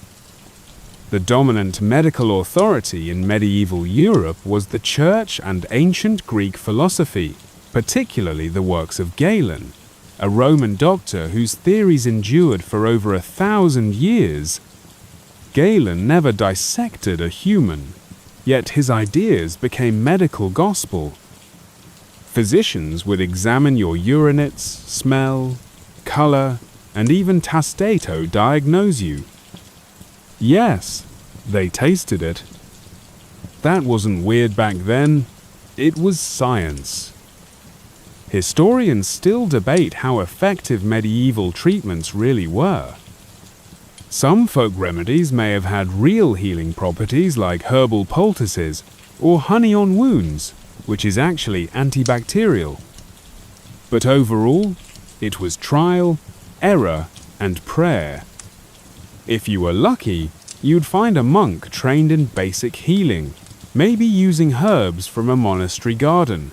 Speaker 1: The dominant medical authority in medieval Europe was the Church and ancient Greek philosophy, particularly the works of Galen, a Roman doctor whose theories endured for over 1,000 years. Galen never dissected a human, yet his ideas became medical gospel. Physicians would examine your urinates, smell, color, and even tastato diagnose you. Yes, they tasted it. That wasn't weird back then. It was science. Historians still debate how effective medieval treatments really were. Some folk remedies may have had real healing properties like herbal poultices or honey on wounds, which is actually antibacterial. But overall, it was trial, error, and prayer. If you were lucky, you'd find a monk trained in basic healing, maybe using herbs from a monastery garden.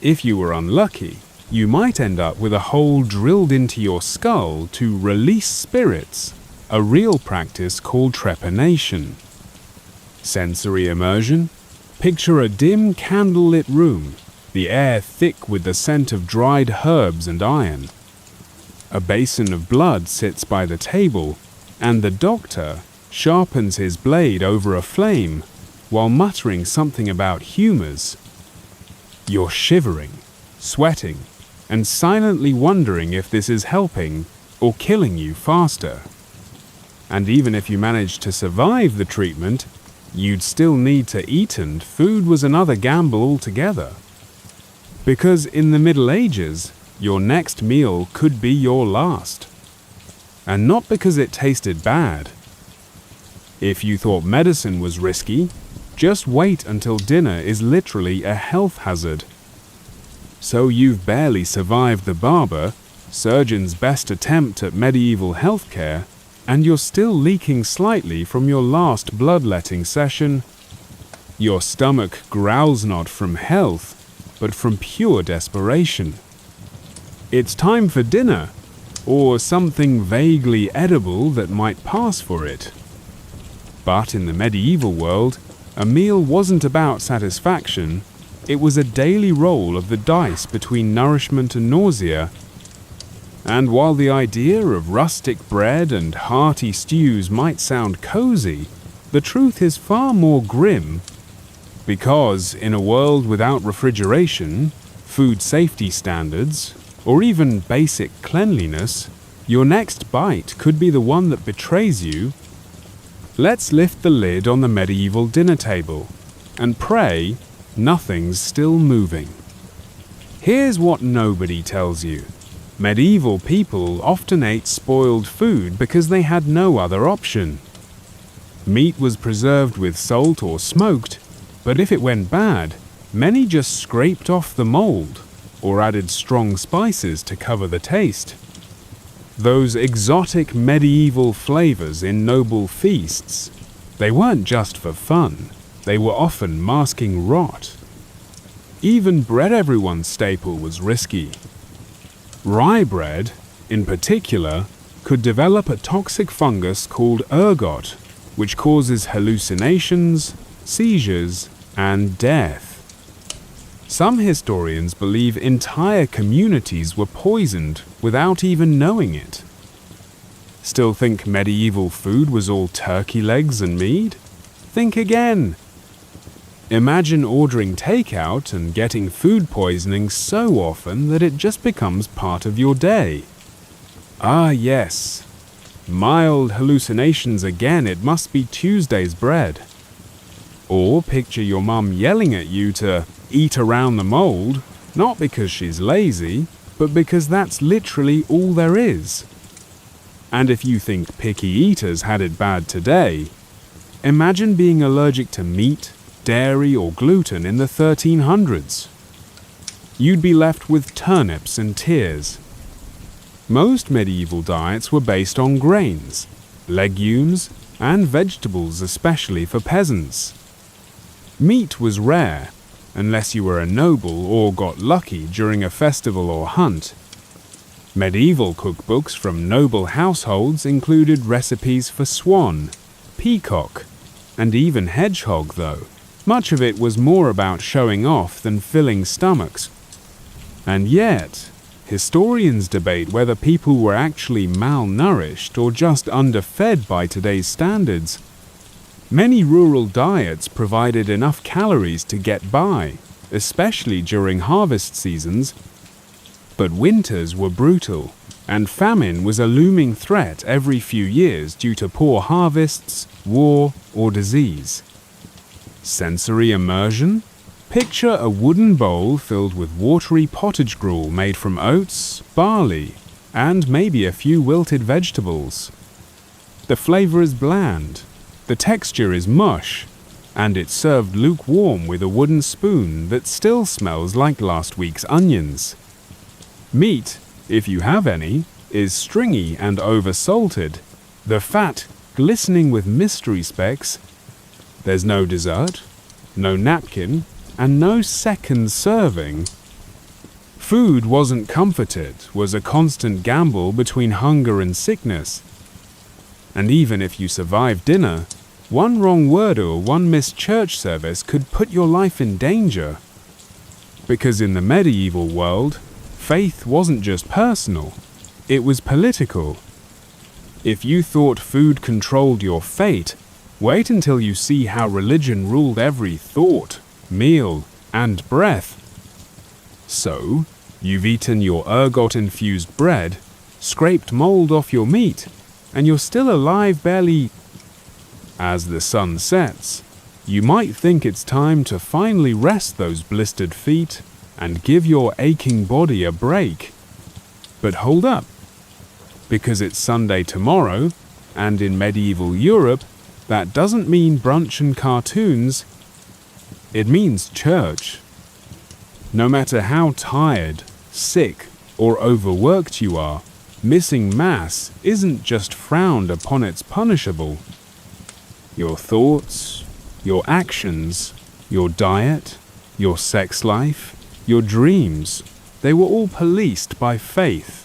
Speaker 1: If you were unlucky, you might end up with a hole drilled into your skull to release spirits, a real practice called trepanation. Sensory immersion? Picture a dim candle-lit room, the air thick with the scent of dried herbs and iron. A basin of blood sits by the table, and the doctor sharpens his blade over a flame while muttering something about humours. You're shivering, sweating, and silently wondering if this is helping or killing you faster. And even if you managed to survive the treatment, you'd still need to eat, and food was another gamble altogether. Because in the Middle Ages, your next meal could be your last. And not because it tasted bad. If you thought medicine was risky, just wait until dinner is literally a health hazard. So you've barely survived the barber, surgeon's best attempt at medieval healthcare, and you're still leaking slightly from your last bloodletting session. Your stomach growls not from health, but from pure desperation. It's time for dinner, or something vaguely edible that might pass for it. But in the medieval world, a meal wasn't about satisfaction, it was a daily roll of the dice between nourishment and nausea. And while the idea of rustic bread and hearty stews might sound cozy, the truth is far more grim. Because in a world without refrigeration, food safety standards, or even basic cleanliness, Your next bite could be the one that betrays you. Let's lift the lid on the medieval dinner table and pray nothing's still moving. Here's what nobody tells you. Medieval people often ate spoiled food because they had no other option. Meat was preserved with salt or smoked, but if it went bad, many just scraped off the mold or added strong spices to cover the taste. Those exotic medieval flavors in noble feasts, they weren't just for fun, they were often masking rot. Even bread everyone's staple was risky. Rye bread, in particular, could develop a toxic fungus called ergot, which causes hallucinations, seizures, and death. Some historians believe entire communities were poisoned without even knowing it. Still think medieval food was all turkey legs and mead? Think again. Imagine ordering takeout and getting food poisoning so often that it just becomes part of your day. Ah yes, mild hallucinations again, it must be Tuesday's bread. Or picture your mum yelling at you to eat around the mold, not because she's lazy, but because that's literally all there is. And if you think picky eaters had it bad today, imagine being allergic to meat, dairy or gluten in the 1300s. You'd be left with turnips and tears. Most medieval diets were based on grains, legumes, and vegetables, especially for peasants. Meat was rare, unless you were a noble or got lucky during a festival or hunt. Medieval cookbooks from noble households included recipes for swan, peacock, and even hedgehog, though. Much of it was more about showing off than filling stomachs. And yet, historians debate whether people were actually malnourished or just underfed by today's standards. Many rural diets provided enough calories to get by, especially during harvest seasons. But winters were brutal, and famine was a looming threat every few years due to poor harvests, war, or disease. Sensory immersion? Picture a wooden bowl filled with watery pottage gruel made from oats, barley, and maybe a few wilted vegetables. The flavor is bland, the texture is mush, and it's served lukewarm with a wooden spoon that still smells like last week's onions. Meat, if you have any, is stringy and over-salted, the fat glistening with mystery specks. There's no dessert, no napkin, and no second serving. Food wasn't comforted, was a constant gamble between hunger and sickness. And even if you survived dinner, one wrong word or one missed church service could put your life in danger. Because in the medieval world, faith wasn't just personal, it was political. If you thought food controlled your fate, wait until you see how religion ruled every thought, meal, and breath. So, you've eaten your ergot-infused bread, scraped mold off your meat, and you're still alive barely. As the sun sets, you might think it's time to finally rest those blistered feet and give your aching body a break. But hold up, because it's Sunday tomorrow, and in medieval Europe, that doesn't mean brunch and cartoons. It means church. No matter how tired, sick, or overworked you are, missing Mass isn't just frowned upon, it's punishable. Your thoughts, your actions, your diet, your sex life, your dreams, they were all policed by faith.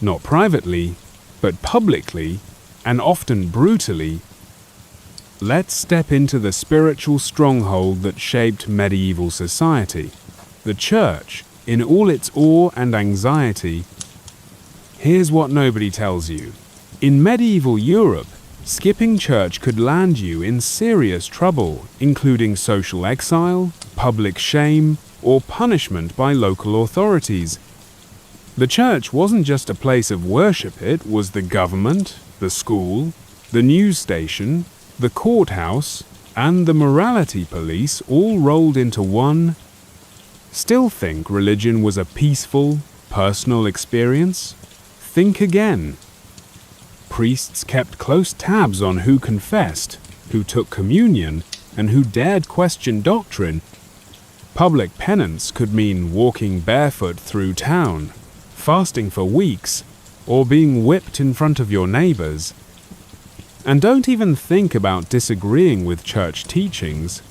Speaker 1: Not privately, but publicly, and often brutally. Let's step into the spiritual stronghold that shaped medieval society, the church, in all its awe and anxiety. Here's what nobody tells you. In medieval Europe, skipping church could land you in serious trouble, including social exile, public shame, or punishment by local authorities. The church wasn't just a place of worship, it was the government, the school, the news station, the courthouse, and the morality police all rolled into one. Still think religion was a peaceful, personal experience? Think again. Priests kept close tabs on who confessed, who took communion, and who dared question doctrine. Public penance could mean walking barefoot through town, fasting for weeks, or being whipped in front of your neighbors. And don't even think about disagreeing with church teachings.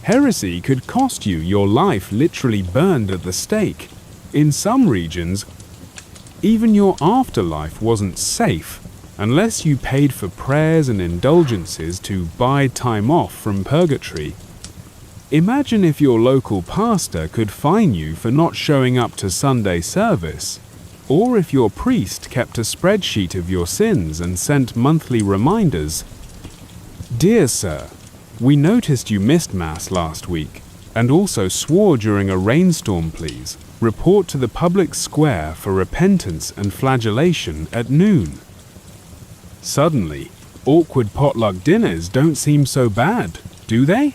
Speaker 1: Heresy could cost you your life literally burned at the stake. In some regions, even your afterlife wasn't safe unless you paid for prayers and indulgences to buy time off from purgatory. Imagine if your local pastor could fine you for not showing up to Sunday service, or if your priest kept a spreadsheet of your sins and sent monthly reminders. Dear sir, we noticed you missed Mass last week, and also swore during a rainstorm, please. Report to the public square for repentance and flagellation at noon. Suddenly, awkward potluck dinners don't seem so bad, do they?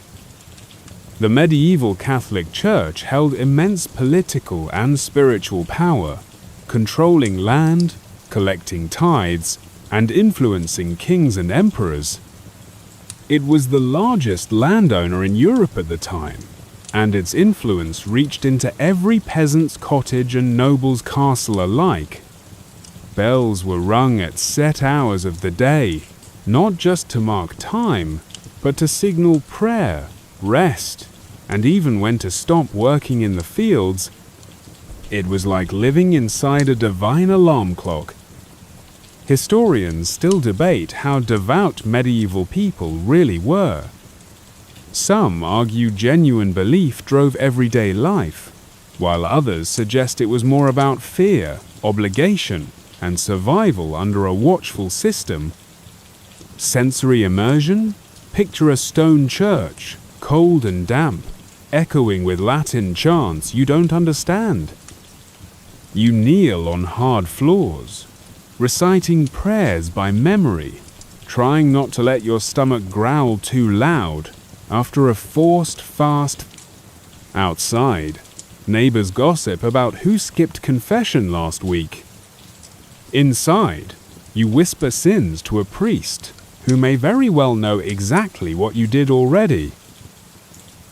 Speaker 1: The medieval Catholic Church held immense political and spiritual power, controlling land, collecting tithes, and influencing kings and emperors. It was the largest landowner in Europe at the time, and its influence reached into every peasant's cottage and noble's castle alike. Bells were rung at set hours of the day, not just to mark time, but to signal prayer, rest, and even when to stop working in the fields. It was like living inside a divine alarm clock. Historians still debate how devout medieval people really were. Some argue genuine belief drove everyday life, while others suggest it was more about fear, obligation, and survival under a watchful system. Sensory immersion? Picture a stone church, cold and damp, echoing with Latin chants you don't understand. You kneel on hard floors, reciting prayers by memory, trying not to let your stomach growl too loud after a forced fast. Outside, neighbors gossip about who skipped confession last week. Inside, you whisper sins to a priest who may very well know exactly what you did already.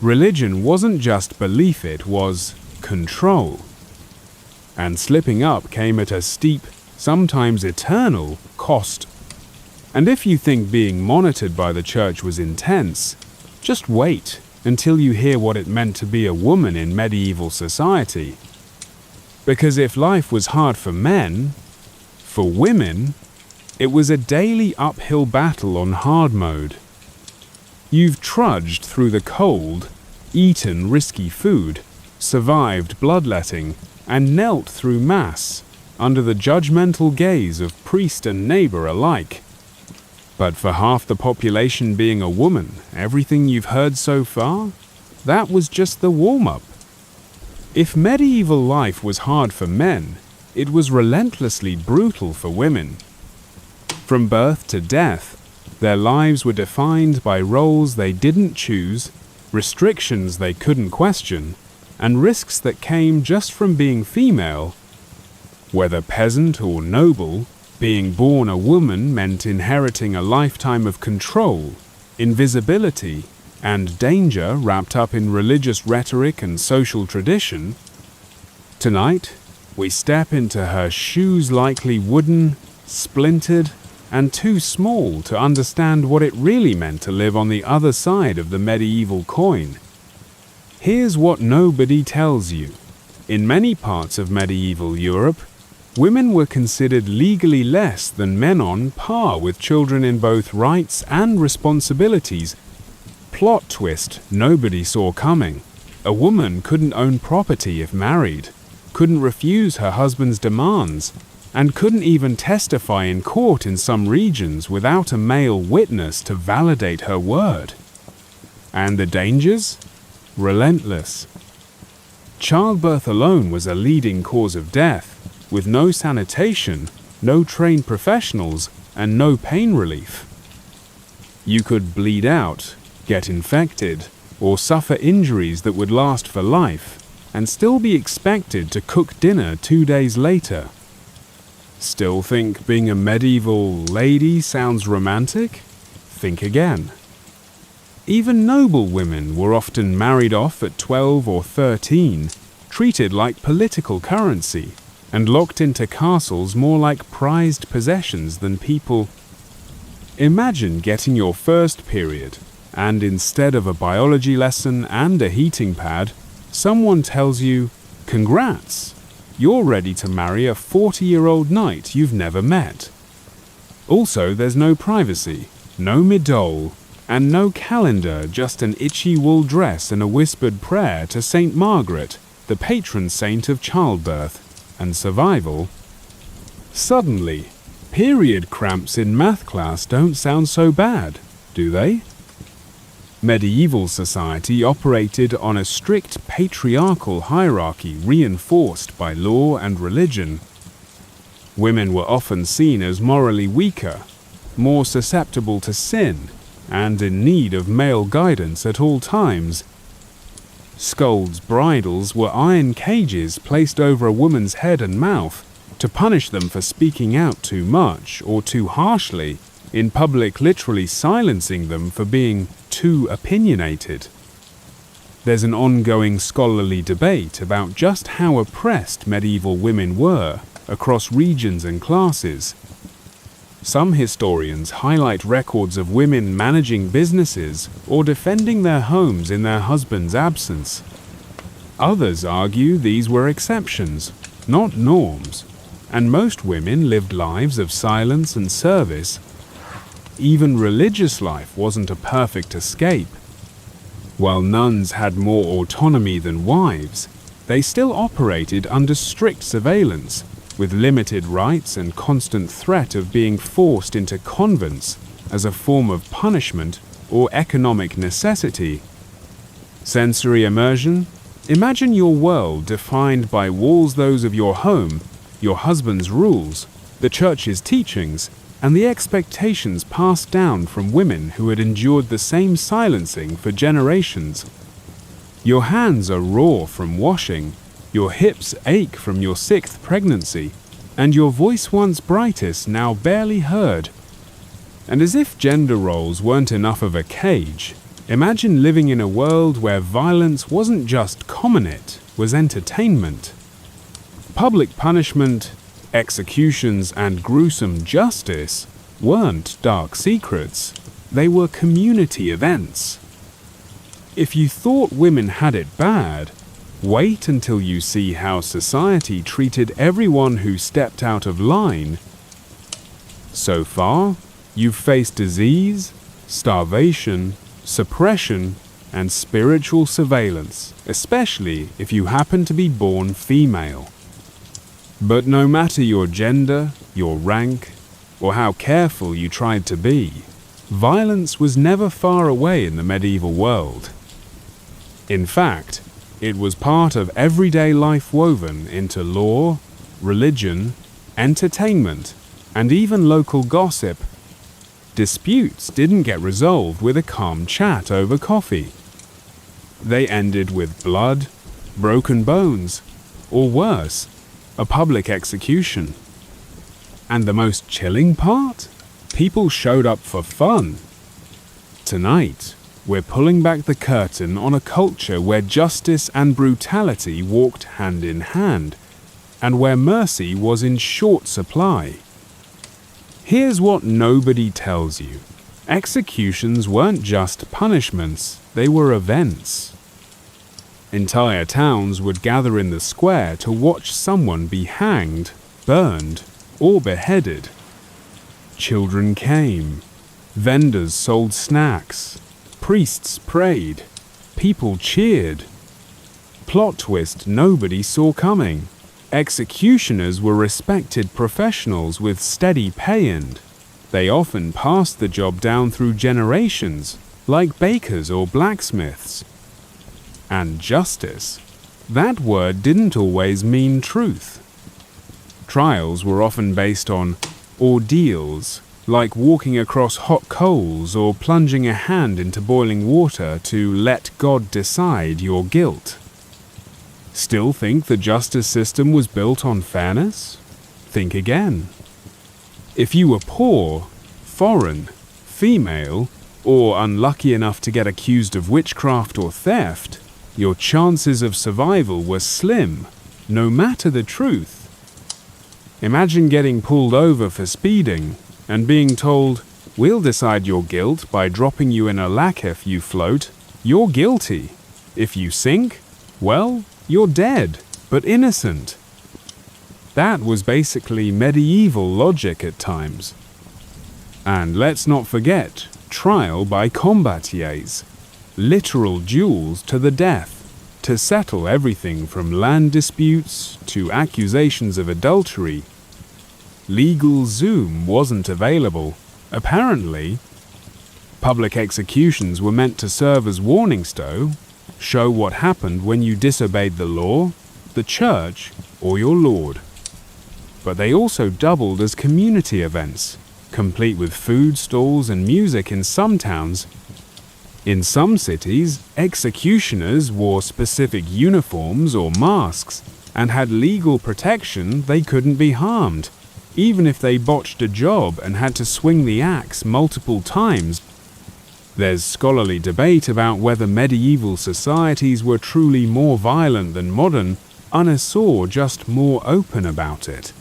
Speaker 1: Religion wasn't just belief, it was control. And slipping up came at a steep, sometimes eternal, cost. And if you think being monitored by the church was intense, just wait until you hear what it meant to be a woman in medieval society. Because if life was hard for men, for women, it was a daily uphill battle on hard mode. You've trudged through the cold, eaten risky food, survived bloodletting, and knelt through Mass under the judgmental gaze of priest and neighbor alike. But for half the population being a woman, everything you've heard so far, that was just the warm-up. If medieval life was hard for men, it was relentlessly brutal for women. From birth to death, their lives were defined by roles they didn't choose, restrictions they couldn't question, and risks that came just from being female. Whether peasant or noble, being born a woman meant inheriting a lifetime of control, invisibility, and danger wrapped up in religious rhetoric and social tradition. Tonight, we step into her shoes, likely wooden, splintered, and too small to understand what it really meant to live on the other side of the medieval coin. Here's what nobody tells you. In many parts of medieval Europe, women were considered legally less than men, on par with children in both rights and responsibilities. Plot twist nobody saw coming. A woman couldn't own property if married, couldn't refuse her husband's demands, and couldn't even testify in court in some regions without a male witness to validate her word. And the dangers? Relentless. Childbirth alone was a leading cause of death, with no sanitation, no trained professionals, and no pain relief. You could bleed out, get infected, or suffer injuries that would last for life, and still be expected to cook dinner 2 days later. Still think being a medieval lady sounds romantic? Think again. Even noble women were often married off at 12 or 13, treated like political currency, and locked into castles more like prized possessions than people. Imagine getting your first period, and instead of a biology lesson and a heating pad, someone tells you, "Congrats! You're ready to marry a 40-year-old knight you've never met." Also, there's no privacy, no midole, and no calendar, just an itchy wool dress and a whispered prayer to Saint Margaret, the patron saint of childbirth and survival. Suddenly, period cramps in math class don't sound so bad, do they? Medieval society operated on a strict patriarchal hierarchy reinforced by law and religion. Women were often seen as morally weaker, more susceptible to sin, and in need of male guidance at all times. Scolds' bridles were iron cages placed over a woman's head and mouth to punish them for speaking out too much or too harshly, in public literally silencing them for being too opinionated. There's an ongoing scholarly debate about just how oppressed medieval women were across regions and classes. Some historians highlight records of women managing businesses or defending their homes in their husband's absence. Others argue these were exceptions, not norms, and most women lived lives of silence and service. Even religious life wasn't a perfect escape. While nuns had more autonomy than wives, they still operated under strict surveillance, with limited rights and constant threat of being forced into convents as a form of punishment or economic necessity. Sensory immersion? Imagine your world defined by walls those of your home, your husband's rules, the church's teachings, and the expectations passed down from women who had endured the same silencing for generations. Your hands are raw from washing, your hips ache from your 6th pregnancy, and your voice once brightest now barely heard. And as if gender roles weren't enough of a cage, imagine living in a world where violence wasn't just common, it was entertainment. Public punishment, executions, and gruesome justice weren't dark secrets, they were community events. If you thought women had it bad, wait until you see how society treated everyone who stepped out of line. So far, you've faced disease, starvation, suppression, and spiritual surveillance, especially if you happen to be born female. But no matter your gender, your rank, or how careful you tried to be, violence was never far away in the medieval world. In fact, it was part of everyday life woven into law, religion, entertainment, and even local gossip. Disputes didn't get resolved with a calm chat over coffee. They ended with blood, broken bones, or worse, a public execution. And the most chilling part? People showed up for fun. Tonight, we're pulling back the curtain on a culture where justice and brutality walked hand in hand, and where mercy was in short supply. Here's what nobody tells you. Executions weren't just punishments, they were events. Entire towns would gather in the square to watch someone be hanged, burned, or beheaded. Children came. Vendors sold snacks. Priests prayed. People cheered. Plot twist nobody saw coming. Executioners were respected professionals with steady pay, and they often passed the job down through generations, like bakers or blacksmiths. And justice. that word didn't always mean truth. Trials were often based on ordeals, like walking across hot coals or plunging a hand into boiling water to let God decide your guilt. Still think the justice system was built on fairness? Think again. If you were poor, foreign, female, or unlucky enough to get accused of witchcraft or theft, your chances of survival were slim, no matter the truth. Imagine getting pulled over for speeding and being told, "We'll decide your guilt by dropping you in a lake. If you float, you're guilty. If you sink, well, you're dead, but innocent." That was basically medieval logic at times. And let's not forget trial by combatiers, literal duels to the death, to settle everything from land disputes to accusations of adultery. Legal Zoom wasn't available. Apparently, public executions were meant to serve as warnings, though, show what happened when you disobeyed the law, the church, or your lord. But they also doubled as community events, complete with food stalls and music in some towns. In some cities, executioners wore specific uniforms or masks and had legal protection. They couldn't be harmed, even if they botched a job and had to swing the axe multiple times. There's scholarly debate about whether medieval societies were truly more violent than modern, or just more open about it.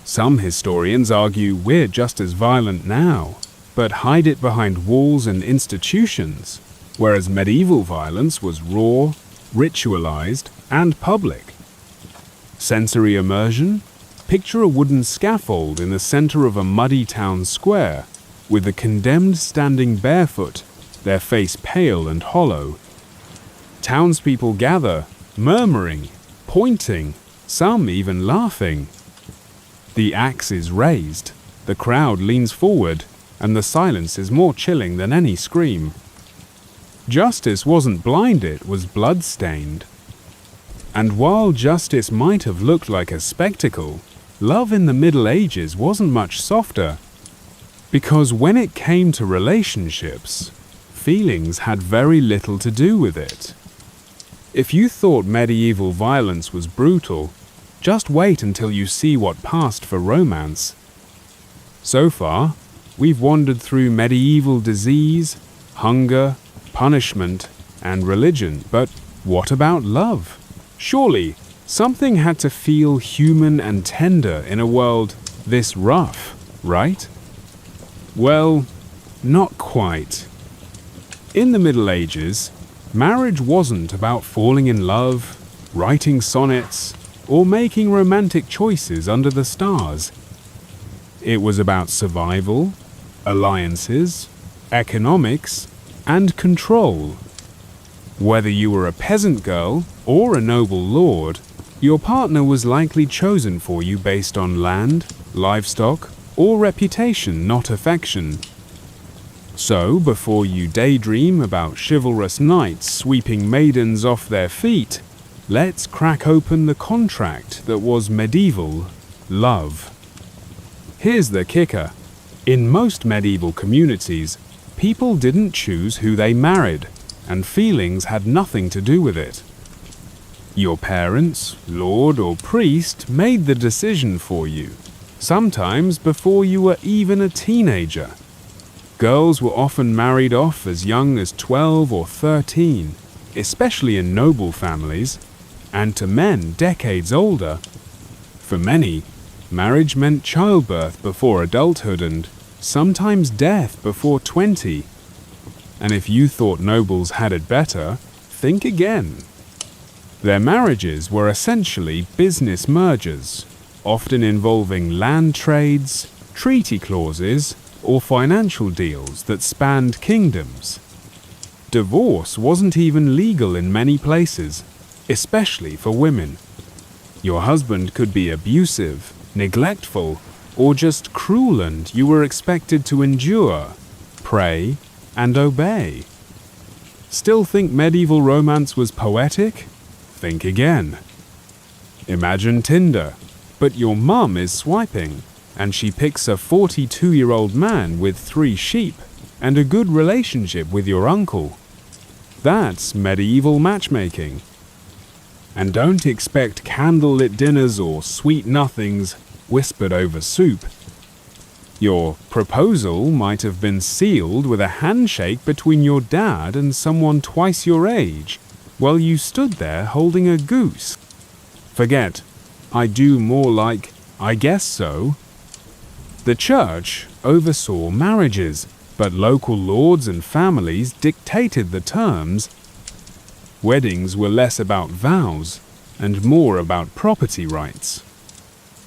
Speaker 1: Some historians argue we're just as violent now, but hide it behind walls and institutions, whereas medieval violence was raw, ritualized, and public. Sensory immersion? Picture a wooden scaffold in the center of a muddy town square, with the condemned standing barefoot, their face pale and hollow. Townspeople gather, murmuring, pointing, some even laughing. The axe is raised, the crowd leans forward, and the silence is more chilling than any scream. Justice wasn't blind, it was blood-stained. And while justice might have looked like a spectacle, love in the Middle Ages wasn't much softer. Because when it came to relationships, feelings had very little to do with it. If you thought medieval violence was brutal, just wait until you see what passed for romance. So far, we've wandered through medieval disease, hunger, punishment, and religion, but what about love? Surely, something had to feel human and tender in a world this rough, right? Well, not quite. In the Middle Ages, marriage wasn't about falling in love, writing sonnets, or making romantic choices under the stars. It was about survival, alliances, economics, and control. Whether you were a peasant girl or a noble lord, your partner was likely chosen for you based on land, livestock, or reputation, not affection. So, before you daydream about chivalrous knights sweeping maidens off their feet, let's crack open the contract that was medieval love. Here's the kicker. In most medieval communities, people didn't choose who they married, and feelings had nothing to do with it. Your parents, lord or priest, made the decision for you, sometimes before you were even a teenager. Girls were often married off as young as 12 or 13, especially in noble families, and to men decades older. For many, marriage meant childbirth before adulthood and sometimes death before 20. And if you thought nobles had it better, think again. Their marriages were essentially business mergers, often involving land trades, treaty clauses, or financial deals that spanned kingdoms. Divorce wasn't even legal in many places, especially for women. Your husband could be abusive, neglectful, or just cruel, and you were expected to endure, pray, and obey. Still think medieval romance was poetic? Think again. Imagine Tinder, but your mum is swiping, and she picks a 42-year-old man with 3 sheep and a good relationship with your uncle. That's medieval matchmaking. And don't expect candlelit dinners or sweet nothings whispered over soup. Your proposal might have been sealed with a handshake between your dad and someone twice your age, while you stood there holding a goose. Forget, I do more like, I guess so. The church oversaw marriages, but local lords and families dictated the terms. Weddings were less about vows and more about property rights.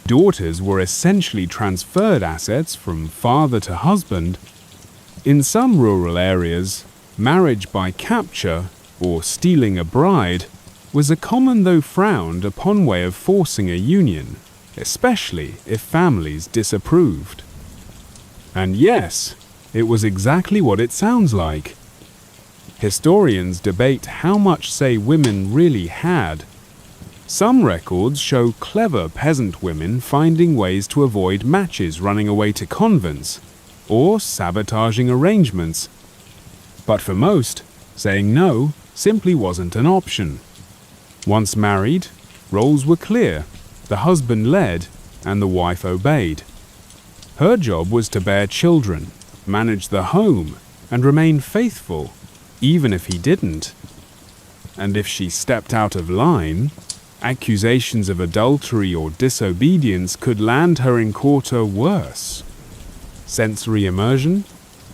Speaker 1: Daughters were essentially transferred assets from father to husband. In some rural areas, marriage by capture, or stealing a bride, was a common though frowned upon way of forcing a union, especially if families disapproved. And yes, it was exactly what it sounds like. Historians debate how much say women really had. Some records show clever peasant women finding ways to avoid matches running away to convents, or sabotaging arrangements. But for most, saying no simply wasn't an option. Once married, roles were clear. The husband led, and the wife obeyed. Her job was to bear children, manage the home, and remain faithful, even if he didn't. And if she stepped out of line, accusations of adultery or disobedience could land her in court or worse. Sensory immersion?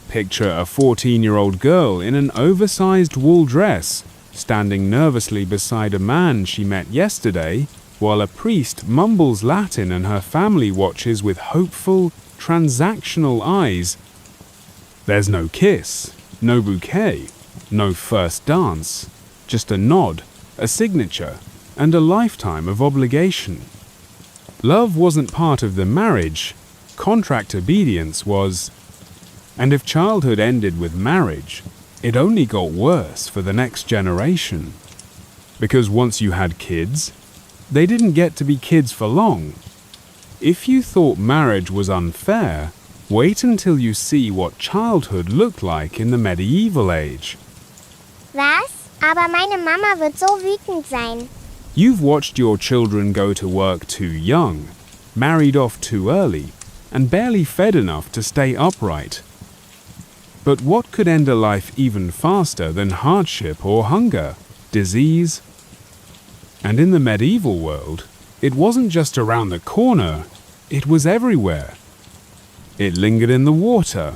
Speaker 1: Picture a 14-year-old girl in an oversized wool dress, standing nervously beside a man she met yesterday, while a priest mumbles Latin and her family watches with hopeful, transactional eyes. There's no kiss, no bouquet, no first dance, just a nod, a signature, and a lifetime of obligation. Love wasn't part of the marriage, contract obedience was. And if childhood ended with marriage, it only got worse for the next generation. Because once you had kids, they didn't get to be kids for long. If you thought marriage was unfair, wait until you see what childhood looked like in the medieval age.
Speaker 2: Was? Aber meine Mama wird so wütend sein.
Speaker 1: You've watched your children go to work too young, married off too early, and barely fed enough to stay upright. But what could end a life even faster than hardship or hunger, disease? And in the medieval world, it wasn't just around the corner, it was everywhere. It lingered in the water,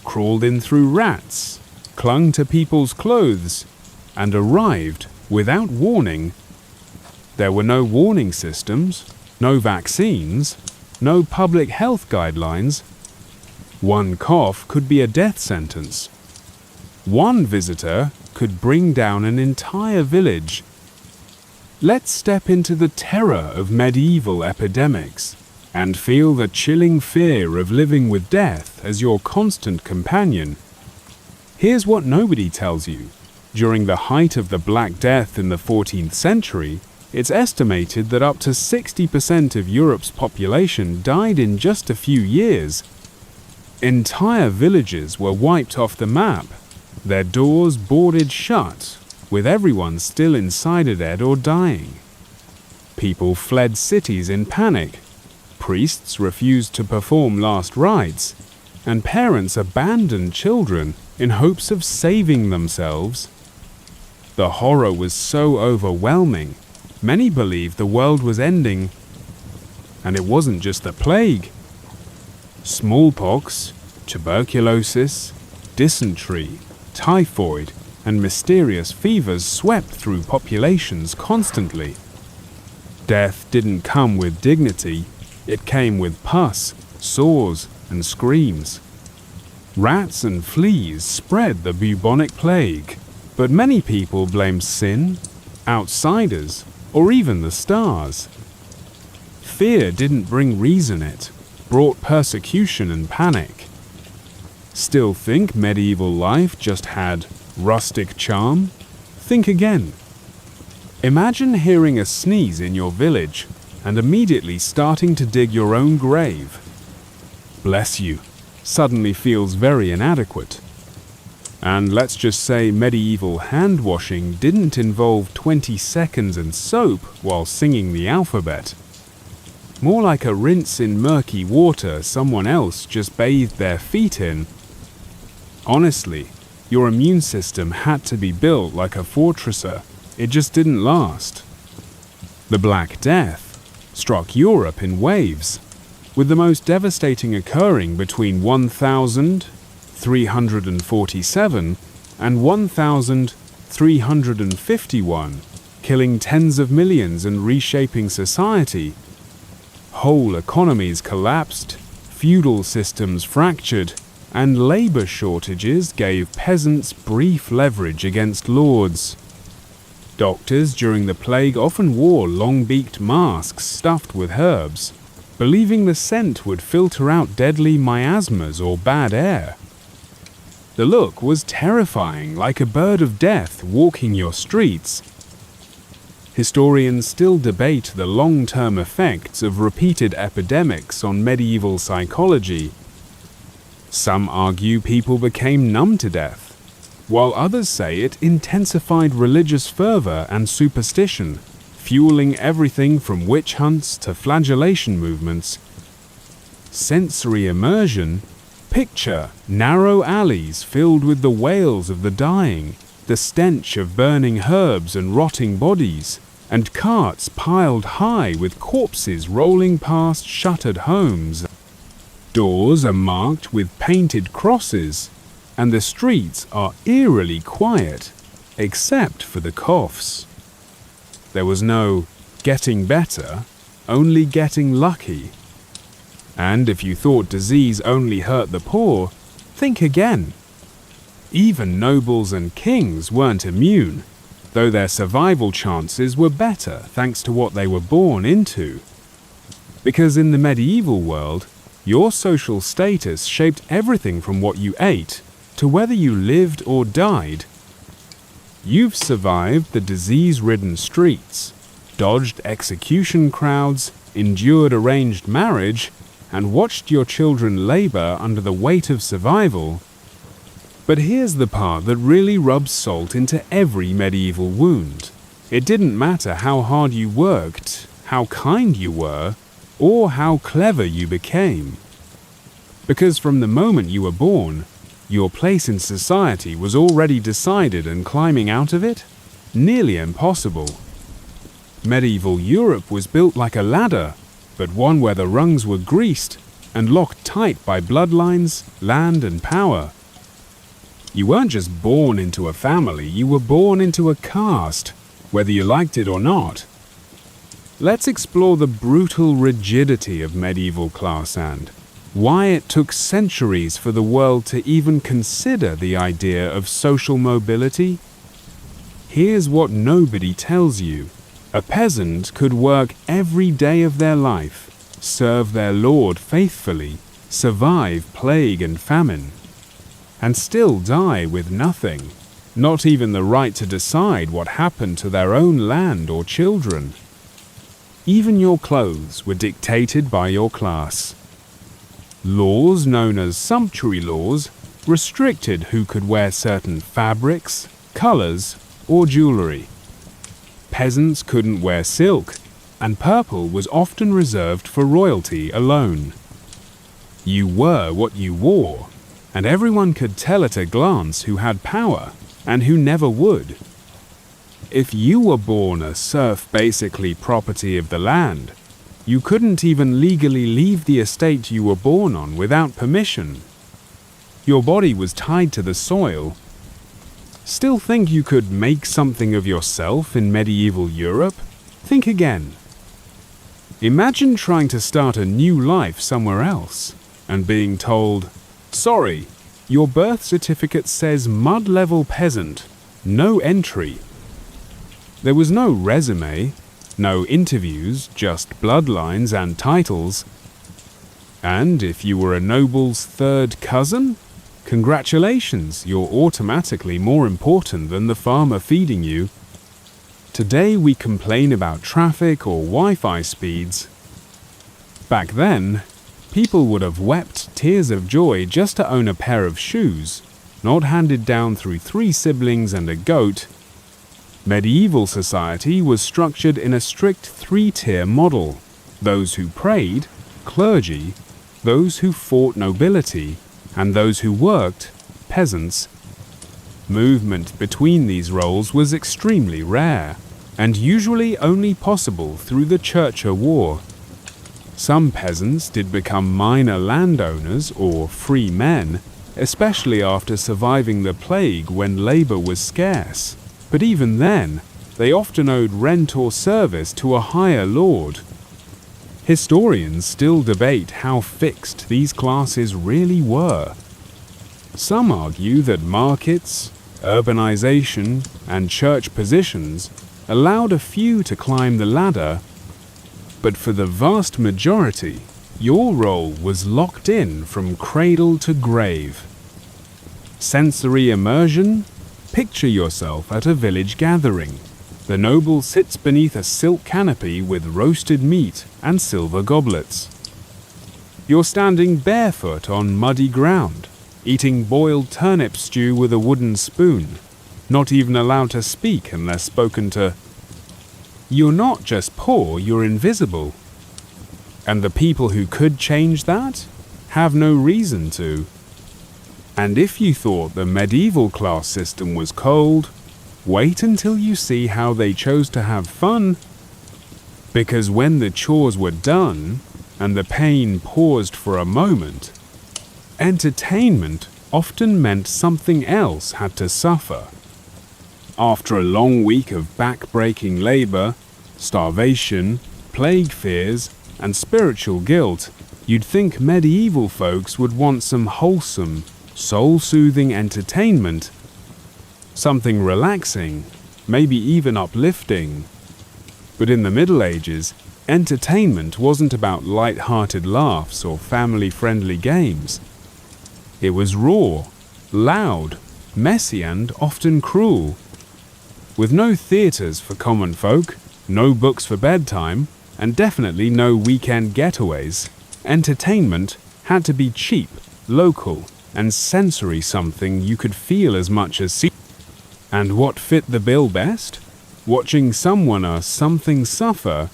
Speaker 1: crawled in through rats, clung to people's clothes, and arrived without warning. There were no warning systems, no vaccines, no public health guidelines. One cough could be a death sentence. One visitor could bring down an entire village. Let's step into the terror of medieval epidemics and feel the chilling fear of living with death as your constant companion. Here's what nobody tells you. During the height of the Black Death in the 14th century, it's estimated that up to 60% of Europe's population died in just a few years. Entire villages were wiped off the map, their doors boarded shut, with everyone still inside dead or dying. People fled cities in panic, priests refused to perform last rites, and parents abandoned children in hopes of saving themselves. The horror was so overwhelming, many believed the world was ending. And it wasn't just the plague. Smallpox, tuberculosis, dysentery, typhoid, and mysterious fevers swept through populations constantly. Death didn't come with dignity, it came with pus, sores, and screams. Rats and fleas spread the bubonic plague, but many people blamed sin, outsiders, or even the stars. Fear didn't bring reason, it brought persecution and panic. Still think medieval life just had rustic charm? Think again. Imagine hearing a sneeze in your village and immediately starting to dig your own grave. Bless you, suddenly feels very inadequate. And let's just say medieval hand washing didn't involve 20 seconds and soap while singing the alphabet. More like a rinse in murky water someone else just bathed their feet in. Honestly, your immune system had to be built like a fortresser. It just didn't last. The Black Death struck Europe in waves, with the most devastating occurring between 1347 and 1351, killing tens of millions and reshaping society. Whole economies collapsed, feudal systems fractured, and labor shortages gave peasants brief leverage against lords. Doctors during the plague often wore long-beaked masks stuffed with herbs, believing the scent would filter out deadly miasmas or bad air. The look was terrifying, like a bird of death walking your streets. Historians still debate the long-term effects of repeated epidemics on medieval psychology. Some argue people became numb to death, while others say it intensified religious fervor and superstition, fueling everything from witch hunts to flagellation movements. Sensory immersion. Picture narrow alleys filled with the wails of the dying, the stench of burning herbs and rotting bodies, and carts piled high with corpses rolling past shuttered homes. Doors are marked with painted crosses, and the streets are eerily quiet, except for the coughs. There was no getting better, only getting lucky. And if you thought disease only hurt the poor, think again. Even nobles and kings weren't immune, though their survival chances were better thanks to what they were born into. Because in the medieval world, your social status shaped everything from what you ate to whether you lived or died. You've survived the disease-ridden streets, dodged execution crowds, endured arranged marriage, and watched your children labor under the weight of survival. But here's the part that really rubs salt into every medieval wound. It didn't matter how hard you worked, how kind you were, or how clever you became. Because from the moment you were born, your place in society was already decided, and climbing out of it? Nearly impossible. Medieval Europe was built like a ladder, but one where the rungs were greased and locked tight by bloodlines, land, and power. You weren't just born into a family, you were born into a caste, whether you liked it or not. Let's explore the brutal rigidity of medieval class and why it took centuries for the world to even consider the idea of social mobility. Here's what nobody tells you. A peasant could work every day of their life, serve their lord faithfully, survive plague and famine, and still die with nothing, not even the right to decide what happened to their own land or children. Even your clothes were dictated by your class. Laws known as sumptuary laws restricted who could wear certain fabrics, colors, or jewelry. Peasants couldn't wear silk, and purple was often reserved for royalty alone. You were what you wore, and everyone could tell at a glance who had power and who never would. If you were born a serf, basically property of the land, you couldn't even legally leave the estate you were born on without permission. Your body was tied to the soil. Still think you could make something of yourself in medieval Europe? Think again. Imagine trying to start a new life somewhere else and being told, "Sorry, your birth certificate says mud-level peasant, no entry." There was no resume, no interviews, just bloodlines and titles. And if you were a noble's third cousin, congratulations, you're automatically more important than the farmer feeding you. Today we complain about traffic or Wi-Fi speeds. Back then, people would have wept tears of joy just to own a pair of shoes, not handed down through 3 siblings and a goat. Medieval society was structured in a strict 3-tier model: those who prayed, clergy, those who fought, nobility, and those who worked, peasants. Movement between these roles was extremely rare, and usually only possible through the Church War. Some peasants did become minor landowners or free men, especially after surviving the plague when labor was scarce. But even then, they often owed rent or service to a higher lord. Historians still debate how fixed these classes really were. Some argue that markets, urbanization, and church positions allowed a few to climb the ladder, but for the vast majority, your role was locked in from cradle to grave. Sensory immersion? Picture yourself at a village gathering. The noble sits beneath a silk canopy with roasted meat and silver goblets. You're standing barefoot on muddy ground, eating boiled turnip stew with a wooden spoon, not even allowed to speak unless spoken to. You're not just poor, you're invisible. And the people who could change that have no reason to. And if you thought the medieval class system was cold, wait until you see how they chose to have fun. Because when the chores were done, and the pain paused for a moment, entertainment often meant something else had to suffer. After a long week of back-breaking labor, starvation, plague fears, and spiritual guilt, you'd think medieval folks would want some wholesome, soul-soothing entertainment. Something relaxing, maybe even uplifting. But in the Middle Ages, entertainment wasn't about light-hearted laughs or family-friendly games. It was raw, loud, messy, and often cruel. With no theatres for common folk, no books for bedtime, and definitely no weekend getaways, entertainment had to be cheap, local, and sensory, something you could feel as much as see. And what fit the bill best? Watching someone or something suffer.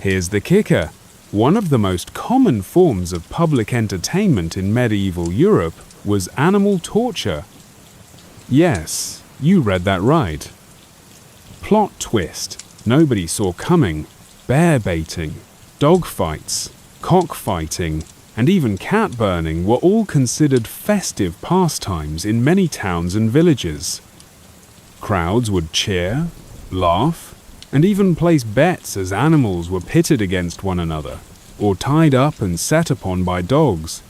Speaker 1: Here's the kicker. One of the most common forms of public entertainment in medieval Europe was animal torture. Yes, you read that right. Plot twist, nobody saw coming. Bear baiting, dog fights, cockfighting, and even cat burning were all considered festive pastimes in many towns and villages. Crowds would cheer, laugh, and even place bets as animals were pitted against one another, or tied up and set upon by dogs.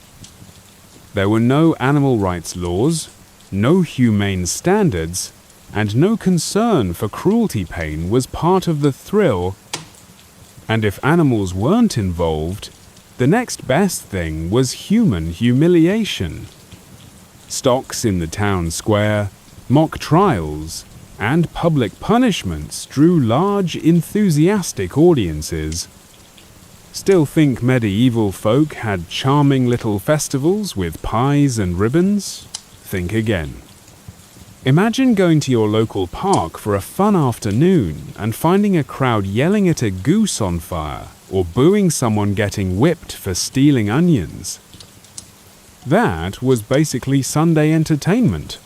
Speaker 1: There were no animal rights laws, no humane standards, and no concern for cruelty. Pain was part of the thrill, and if animals weren't involved, the next best thing was human humiliation. Stocks in the town square, mock trials, and public punishments drew large, enthusiastic audiences. Still think medieval folk had charming little festivals with pies and ribbons? Think again. Imagine going to your local park for a fun afternoon and finding a crowd yelling at a goose on fire or booing someone getting whipped for stealing onions. That was basically Sunday entertainment.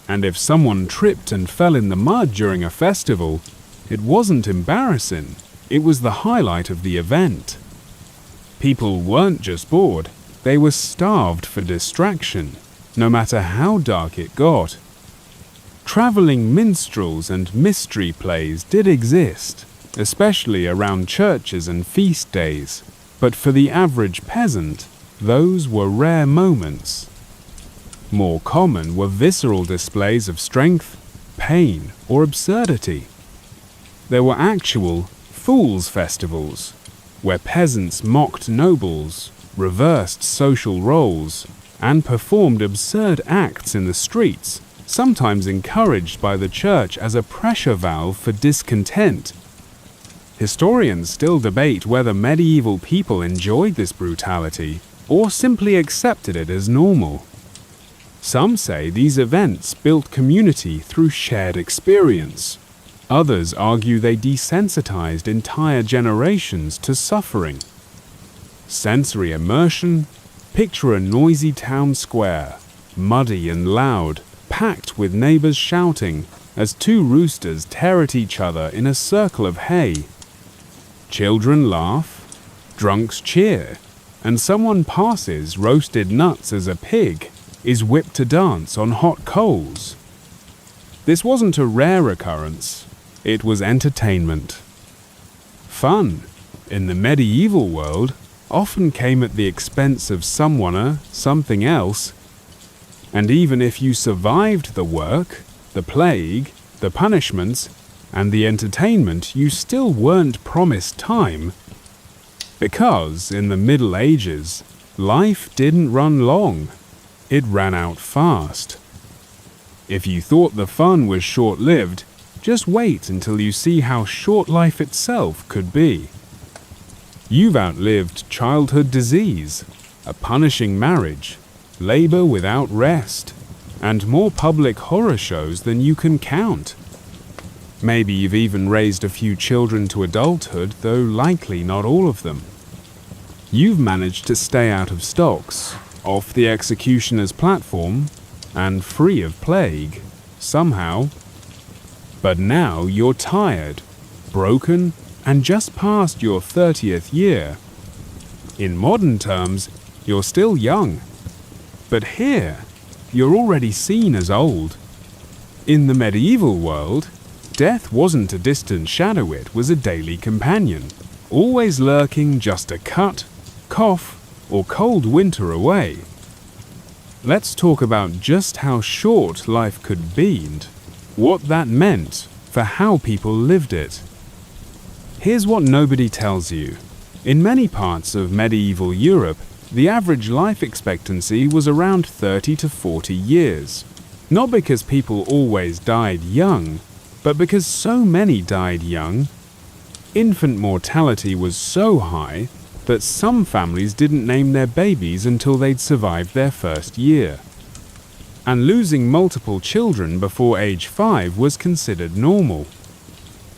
Speaker 1: And if someone tripped and fell in the mud during a festival, it wasn't embarrassing, it was the highlight of the event. People weren't just bored, they were starved for distraction, no matter how dark it got. Traveling minstrels and mystery plays did exist, especially around churches and feast days, but for the average peasant, those were rare moments. More common were visceral displays of strength, pain, or absurdity. There were actual fools' festivals, where peasants mocked nobles, reversed social roles, and performed absurd acts in the streets, sometimes encouraged by the church as a pressure valve for discontent. Historians still debate whether medieval people enjoyed this brutality or simply accepted it as normal. Some say these events built community through shared experience. Others argue they desensitized entire generations to suffering. Sensory immersion. Picture a noisy town square, muddy and loud, packed with neighbors shouting as two roosters tear at each other in a circle of hay. Children laugh, drunks cheer, and someone passes roasted nuts as a pig is whipped to dance on hot coals. This wasn't a rare occurrence, it was entertainment. Fun, in the medieval world, often came at the expense of someone or something else. And even if you survived the work, the plague, the punishments, and the entertainment, you still weren't promised time. Because in the Middle Ages, life didn't run long. It ran out fast. If you thought the fun was short-lived, just wait until you see how short life itself could be. You've outlived childhood disease, a punishing marriage, labor without rest, and more public horror shows than you can count. Maybe you've even raised a few children to adulthood, though likely not all of them. You've managed to stay out of stocks, off the executioner's platform, and free of plague, somehow. But now you're tired, broken, and just past your 30th year. In modern terms, you're still young. But here, you're already seen as old. In the medieval world, death wasn't a distant shadow, it was a daily companion, always lurking just a cut, cough, or cold winter away. Let's talk about just how short life could be and what that meant for how people lived it. Here's what nobody tells you. In many parts of medieval Europe, the average life expectancy was around 30 to 40 years. Not because people always died young, but because so many died young. Infant mortality was so high that some families didn't name their babies until they'd survived their first year. And losing multiple children before age 5 was considered normal.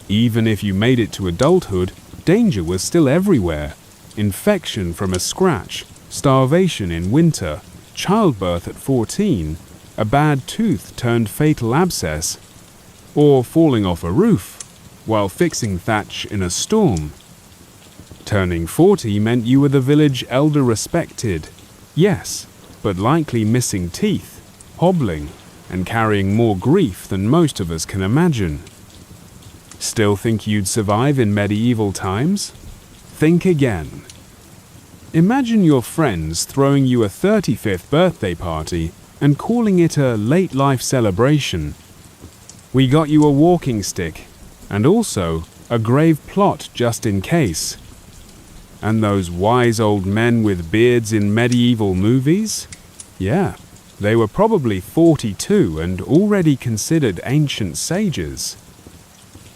Speaker 1: Even if you made it to adulthood, danger was still everywhere. Infection from a scratch, starvation in winter, childbirth at 14, a bad tooth turned fatal abscess, or falling off a roof while fixing thatch in a storm. Turning 40 meant you were the village elder respected, yes, but likely missing teeth, hobbling, and carrying more grief than most of us can imagine. Still think you'd survive in medieval times? Think again. Imagine your friends throwing you a 35th birthday party and calling it a late life celebration. We got you a walking stick, and also a grave plot just in case. And those wise old men with beards in medieval movies? Yeah, they were probably 42 and already considered ancient sages.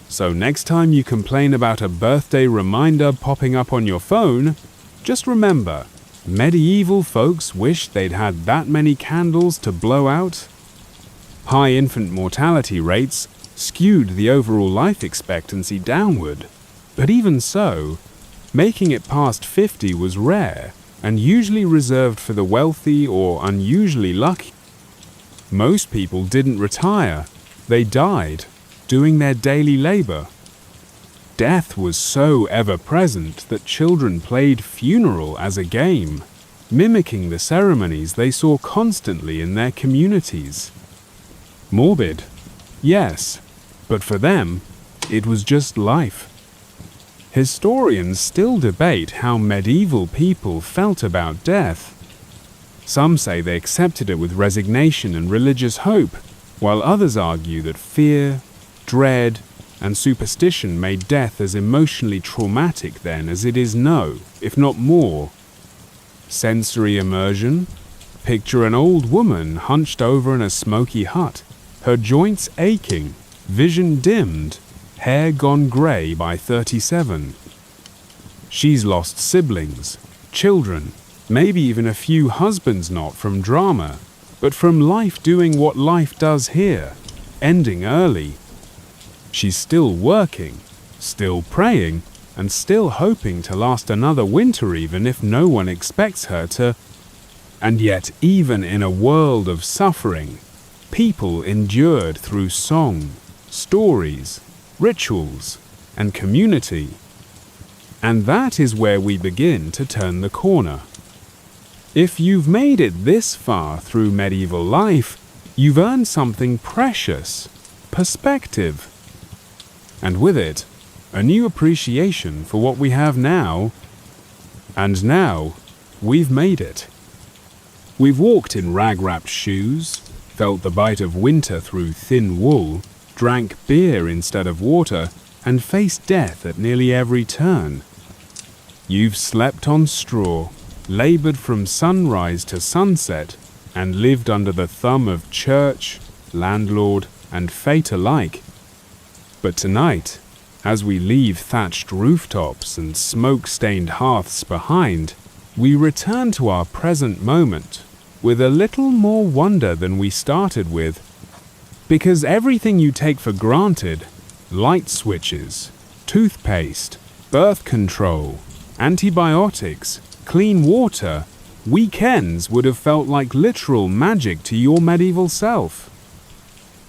Speaker 1: So next time you complain about a birthday reminder popping up on your phone, just remember, medieval folks wished they'd had that many candles to blow out. High infant mortality rates skewed the overall life expectancy downward, but even so, making it past 50 was rare and usually reserved for the wealthy or unusually lucky. Most people didn't retire, they died, doing their daily labor. Death was so ever-present that children played funeral as a game, mimicking the ceremonies they saw constantly in their communities. Morbid, yes, but for them, it was just life. Historians still debate how medieval people felt about death. Some say they accepted it with resignation and religious hope, while others argue that fear, dread, and superstition made death as emotionally traumatic then as it is now, if not more. Sensory immersion? Picture an old woman hunched over in a smoky hut, her joints aching, vision dimmed, hair gone grey by 37. She's lost siblings, children, maybe even a few husbands, not from drama, but from life doing what life does here, ending early. She's still working, still praying, and still hoping to last another winter even if no one expects her to. And yet, even in a world of suffering, people endured through song, stories, rituals, and community. And that is where we begin to turn the corner. If you've made it this far through medieval life, you've earned something precious, perspective. And with it, a new appreciation for what we have now. And now, we've made it. We've walked in rag-wrapped shoes, felt the bite of winter through thin wool, drank beer instead of water, and faced death at nearly every turn. You've slept on straw, labored from sunrise to sunset, and lived under the thumb of church, landlord, and fate alike. But tonight, as we leave thatched rooftops and smoke-stained hearths behind, we return to our present moment with a little more wonder than we started with. Because everything you take for granted, light switches, toothpaste, birth control, antibiotics, clean water, weekends would have felt like literal magic to your medieval self.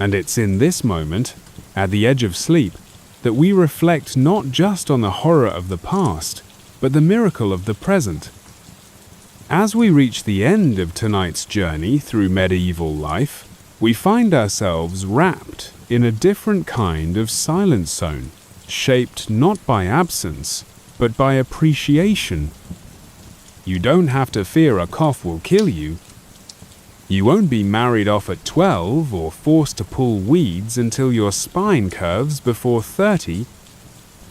Speaker 1: And it's in this moment, at the edge of sleep, that we reflect not just on the horror of the past, but the miracle of the present. As we reach the end of tonight's journey through medieval life, we find ourselves wrapped in a different kind of silent zone, shaped not by absence, but by appreciation. You don't have to fear a cough will kill you. You won't be married off at 12 or forced to pull weeds until your spine curves before 30.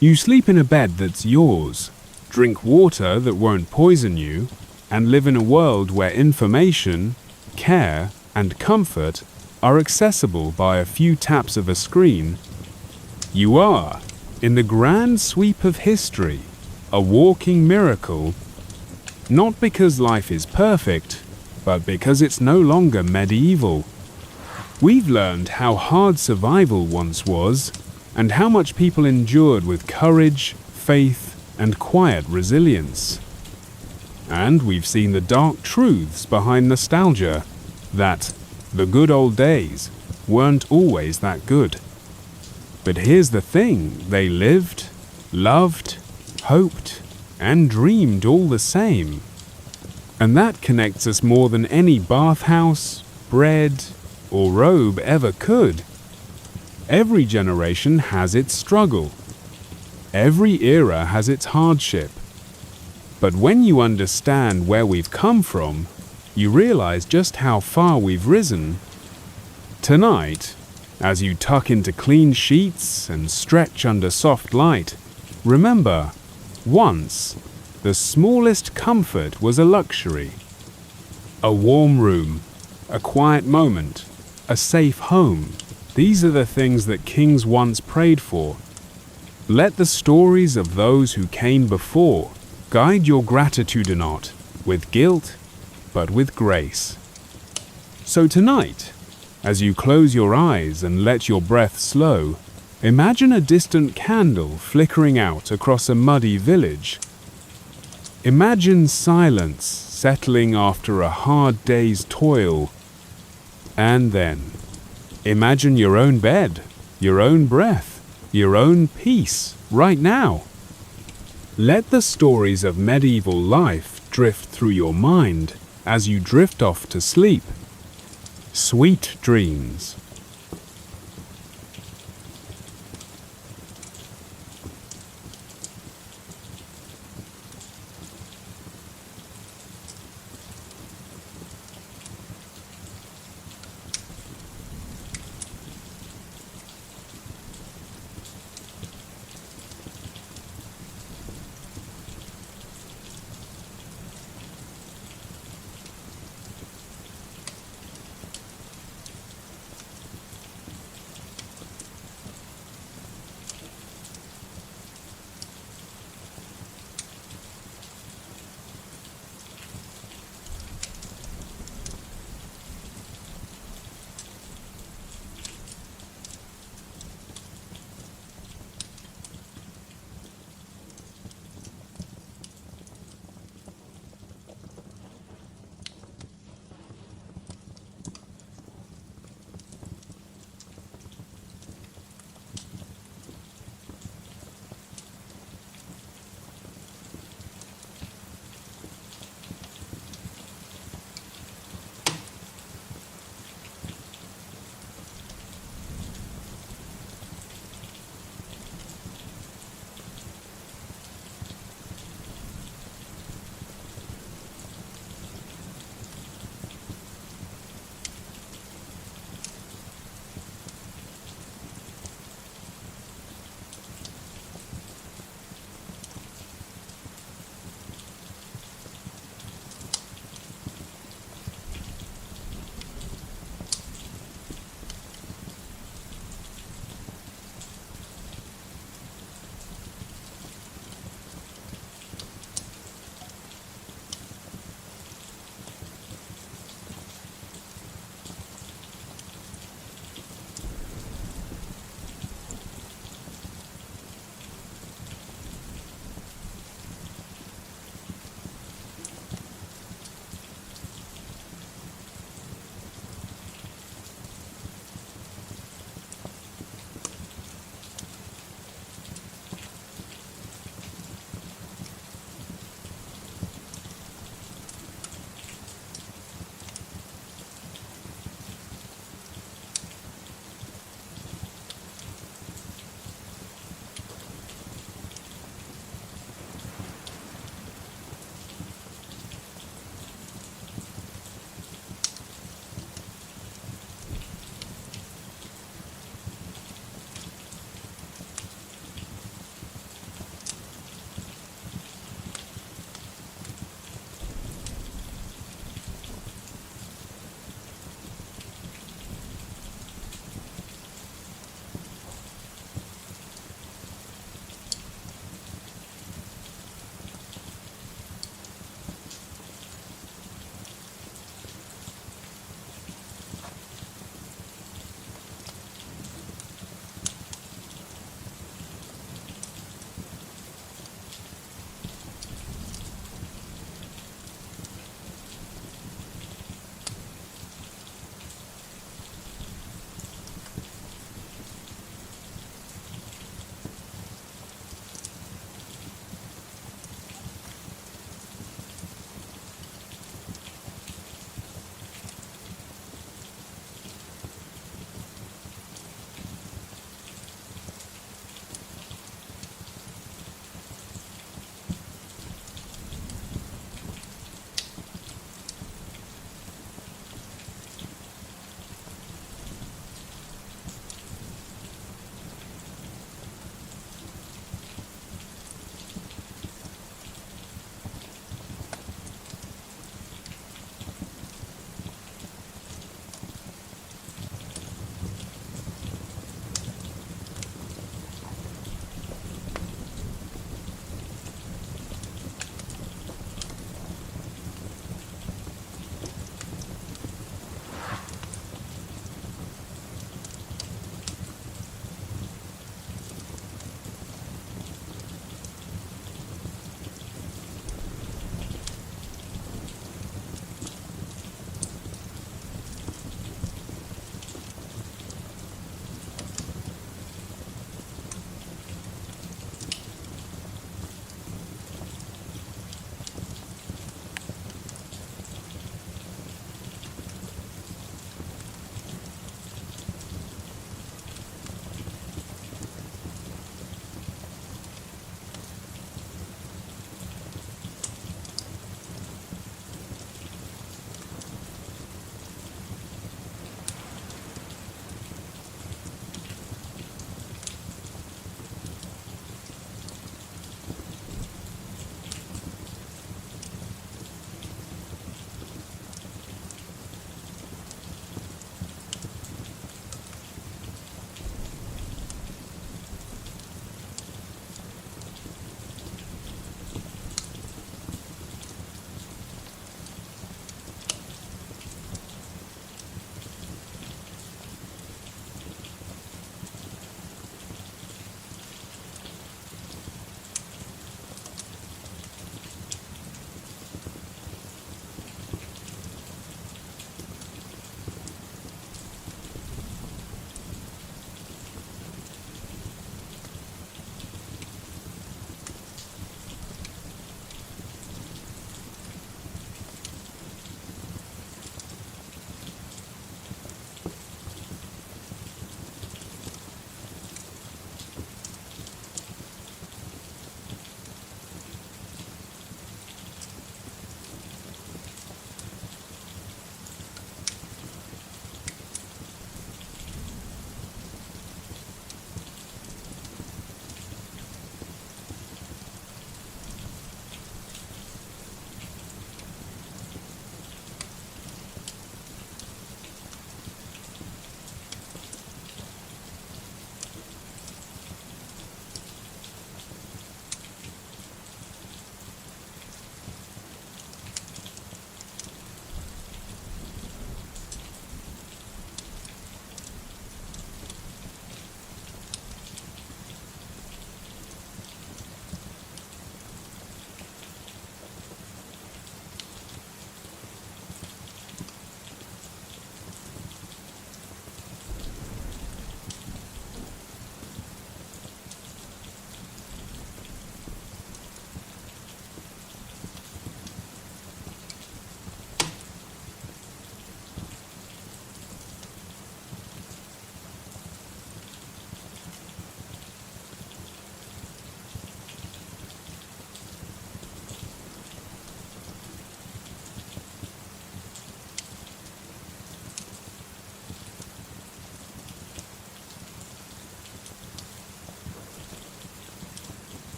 Speaker 1: You sleep in a bed that's yours, drink water that won't poison you, and live in a world where information, care, and comfort are accessible by a few taps of a screen. You are, in the grand sweep of history, a walking miracle, not because life is perfect, but because it's no longer medieval. We've learned how hard survival once was, and how much people endured with courage, faith, and quiet resilience. And we've seen the dark truths behind nostalgia, that the good old days weren't always that good. But here's the thing, they lived, loved, hoped, and dreamed all the same. And that connects us more than any bathhouse, bread, or robe ever could. Every generation has its struggle. Every era has its hardship. But when you understand where we've come from, you realize just how far we've risen. Tonight, as you tuck into clean sheets and stretch under soft light, remember, once, the smallest comfort was a luxury. A warm room, a quiet moment, a safe home. These are the things that kings once prayed for. Let the stories of those who came before guide your gratitude or not, with guilt, but with grace. So tonight, as you close your eyes and let your breath slow, imagine a distant candle flickering out across a muddy village. Imagine silence settling after a hard day's toil. And then, imagine your own bed, your own breath, your own peace, right now. Let the stories of medieval life drift through your mind as you drift off to sleep. Sweet dreams.